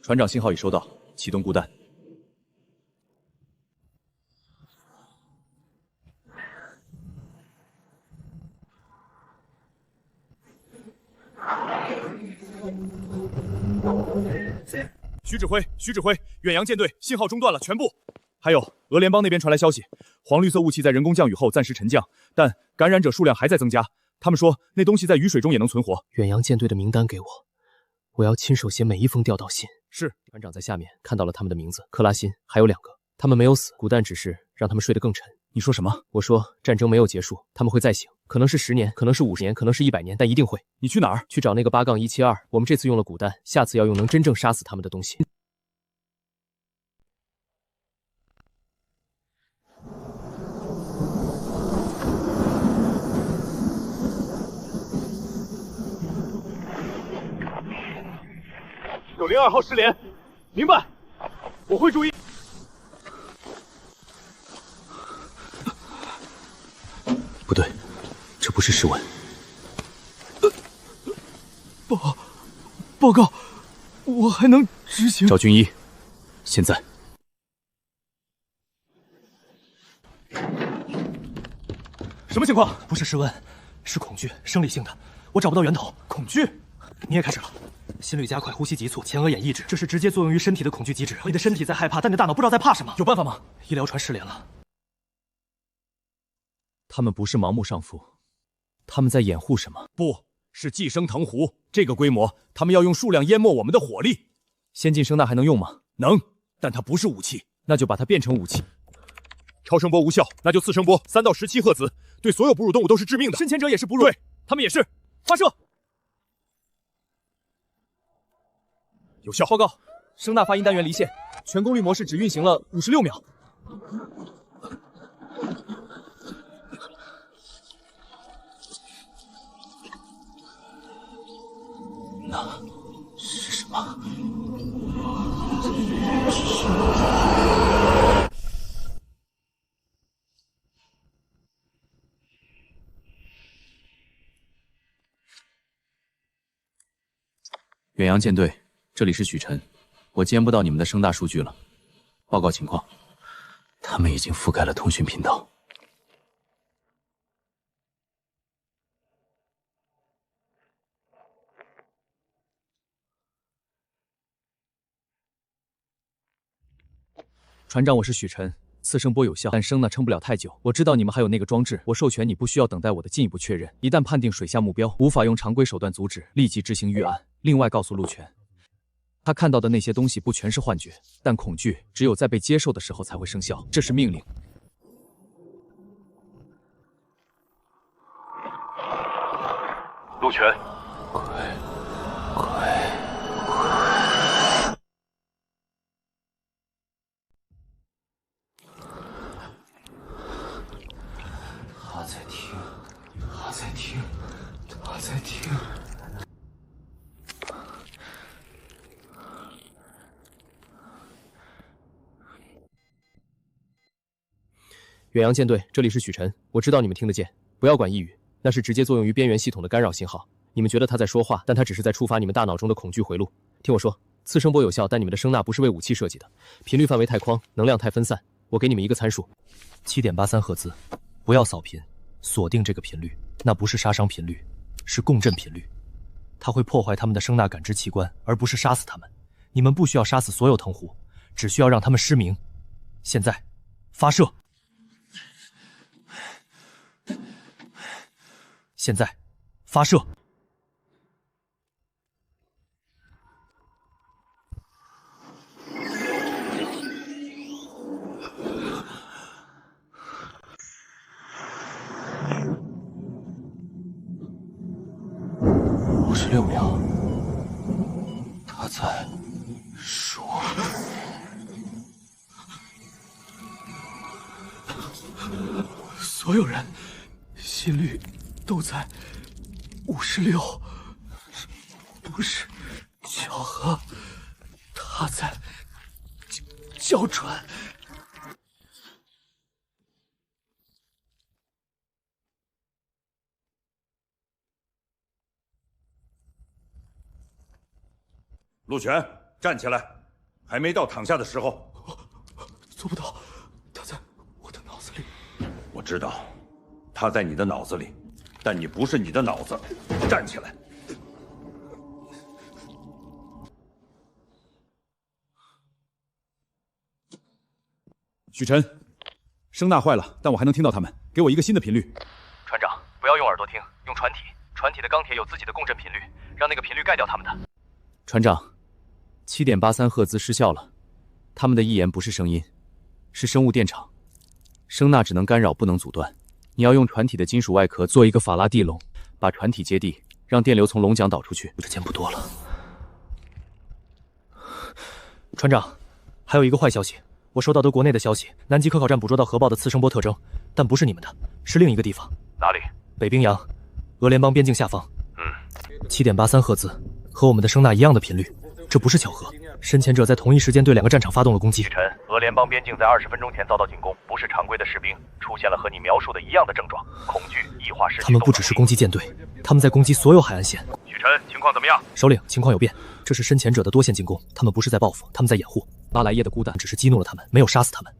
船长信号已收到，启动钴弹。徐指挥，远洋舰队信号中断了，全部。还有，俄联邦那边传来消息，黄绿色雾气在人工降雨后暂时沉降，但感染者数量还在增加。他们说那东西在雨水中也能存活。远洋舰队的名单给我，我要亲手写每一封调到信。是，船长在下面看到了他们的名字，克拉辛，还有2个，他们没有死，钴弹只是让他们睡得更沉。你说什么？我说战争没有结束，他们会再醒，可能是10年，可能是50年，可能是100年，但一定会。你去哪儿？去找那个8-172。我们这次用了古弹，下次要用能真正杀死他们的东西。902号失联，明白，我会注意。不对，这不是试问。报告，我还能执行。赵军医，现在。什么情况？不是试问，是恐惧，生理性的，我找不到源头。恐惧？你也开始了。心率加快，呼吸急促，前额眼抑制，这是直接作用于身体的恐惧机制。你的身体在害怕，但你的大脑不知道在怕什么。有办法吗？医疗船失联了。他们不是盲目上浮，他们在掩护什么？不是寄生藤壶，这个规模，他们要用数量淹没我们的火力。先进声呐还能用吗？能，但它不是武器，那就把它变成武器。超声波无效，那就次声波，3到17赫兹，对所有哺乳动物都是致命的。深潜者也是哺乳，对，他们也是。发射。有效。报告，声呐发音单元离线，全功率模式只运行了56秒。那是什么？远洋舰队，这里是许晨，我监不到你们的声大数据了。报告情况，他们已经覆盖了通讯频道。船长，我是许晨，次声波有效，但声呐撑不了太久。我知道你们还有那个装置，我授权你不需要等待我的进一步确认。一旦判定水下目标无法用常规手段阻止，立即执行预案。另外告诉陆权，他看到的那些东西不全是幻觉，但恐惧只有在被接受的时候才会生效，这是命令。陆权，他在听，他在听，他在听。远洋舰队，这里是许晨，我知道你们听得见，不要管异语，那是直接作用于边缘系统的干扰信号。你们觉得他在说话，但他只是在触发你们大脑中的恐惧回路。听我说，次声波有效，但你们的声呐不是为武器设计的，频率范围太宽，能量太分散。我给你们一个参数，7.83赫兹，不要扫频，锁定这个频率，那不是杀伤频率，是共振频率，它会破坏他们的声呐感知器官，而不是杀死他们。你们不需要杀死所有藤壶，只需要让他们失明。现在，发射！现在，发射！56秒，他在说。所有人心率都在56，不是巧合，他在叫喘。陆权，站起来，还没到躺下的时候。做不到，他在我的脑子里。我知道，他在你的脑子里，但你不是你的脑子。站起来。许晨，声呐坏了，但我还能听到他们，给我一个新的频率。船长，不要用耳朵听，用船体。船体的钢铁有自己的共振频率，让那个频率盖掉他们的。船长，7.83赫兹失效了，他们的一言不是声音，是生物电场。声呐只能干扰，不能阻断。你要用船体的金属外壳做一个法拉第笼，把船体接地，让电流从龙桨导出去。时间不多了。船长，还有一个坏消息，我收到的国内的消息，南极科考站捕捉到核爆的次声波特征，但不是你们的，是另一个地方。哪里？北冰洋，俄联邦边境下方。7.83赫兹，和我们的声呐一样的频率，这不是巧合。深潜者在同一时间对2个战场发动了攻击。许晨，俄联邦边境在20分钟前遭到进攻，不是常规的士兵，出现了和你描述的一样的症状：恐惧、异化、失去。他们不只是攻击舰队，他们在攻击所有海岸线。许晨，情况怎么样？首领，情况有变，这是深潜者的多线进攻，他们不是在报复，他们在掩护。拉莱叶的孤胆只是激怒了他们，没有杀死他们。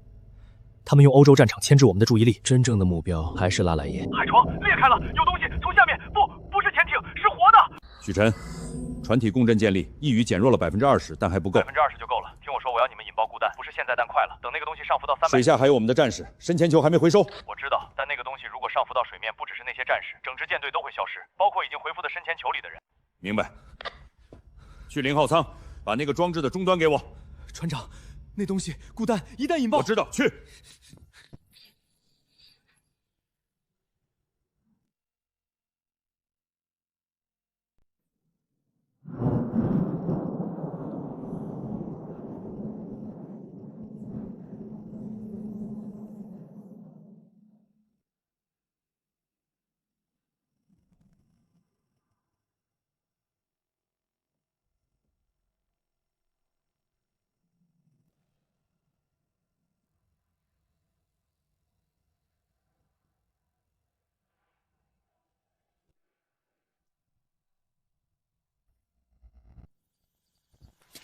他们用欧洲战场牵制我们的注意力，真正的目标还是拉莱叶。海床裂开了，有东西从下面，不是潜艇，是活的。许晨，船体共振建立，一语减弱了20%，但还不够。20%就够了。听我说，我要你们引爆固弹，不是现在，但快了。等那个东西上浮到300。水下还有我们的战士，深潜球还没回收。我知道，但那个东西如果上浮到水面，不只是那些战士，整支舰队都会消失，包括已经回复的深潜球里的人。明白。去0号舱，把那个装置的终端给我。船长，那东西固弹一旦引爆，我知道，去。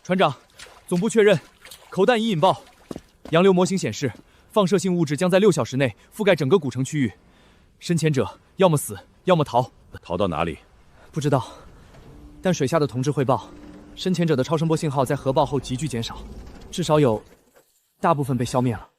船长，总部确认，口弹已引爆。洋流模型显示，放射性物质将在6小时内覆盖整个古城区域。深潜者要么死，要么逃。逃到哪里？不知道。但水下的同志汇报，深潜者的超声波信号在核爆后急剧减少，至少有大部分被消灭了。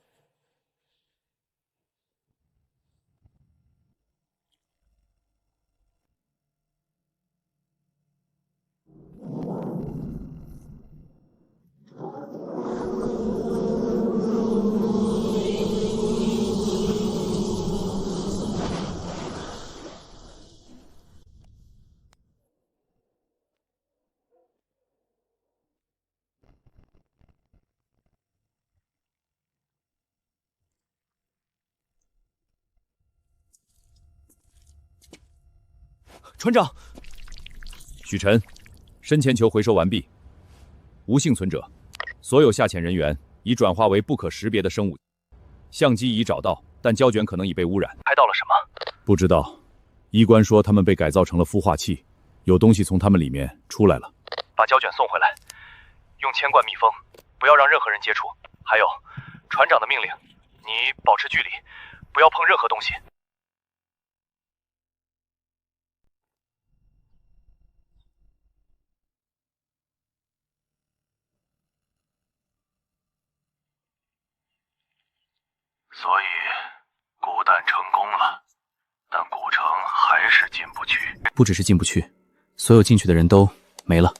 船长，许晨，深潜球回收完毕，无幸存者，所有下潜人员已转化为不可识别的生物。相机已找到，但胶卷可能已被污染。拍到了什么？不知道。医官说他们被改造成了孵化器，有东西从他们里面出来了。把胶卷送回来，用铅罐密封，不要让任何人接触。还有，船长的命令，你保持距离，不要碰任何东西。所以，古弹成功了，但古城还是进不去。不只是进不去，所有进去的人都没了，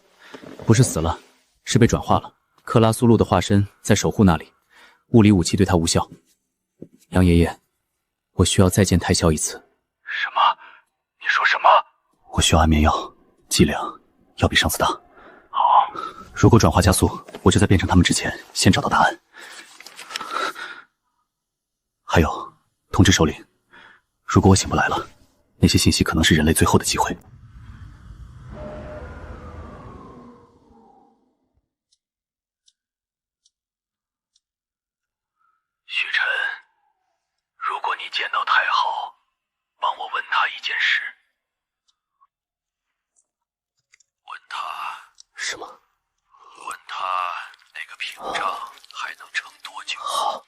不是死了，是被转化了。克拉苏路的化身在守护那里，物理武器对他无效。杨爷爷，我需要再见太霄一次。什么？你说什么？我需要安眠药，剂量要比上次大。好，如果转化加速，我就在变成他们之前先找到答案。还有，通知首领，如果我醒不来了，那些信息可能是人类最后的机会。许晨，如果你见到太后，帮我问他一件事。问他什么？问他那个屏障还能撑多久？好。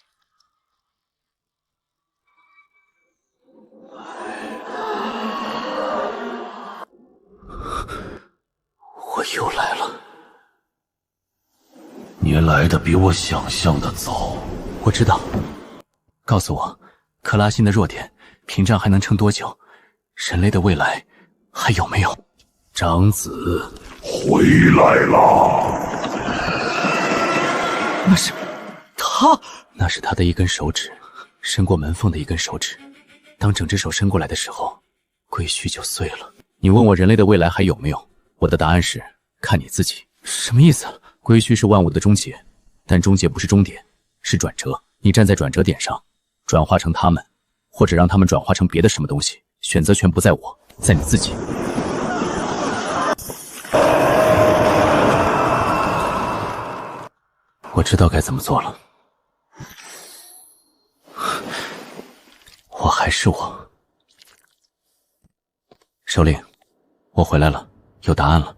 我又来了。你来的比我想象的早。我知道。告诉我，克拉辛的弱点，屏障还能撑多久？人类的未来还有没有？长子回来了。那是他，那是他的一根手指，伸过门缝的一根手指，当整只手伸过来的时候，归墟就碎了。你问我人类的未来还有没有？我的答案是看你自己。什么意思？归墟是万物的终结，但终结不是终点，是转折。你站在转折点上，转化成他们，或者让他们转化成别的什么东西，选择权不在我，在你自己。我知道该怎么做了。我还是我。首领，我回来了，有答案了。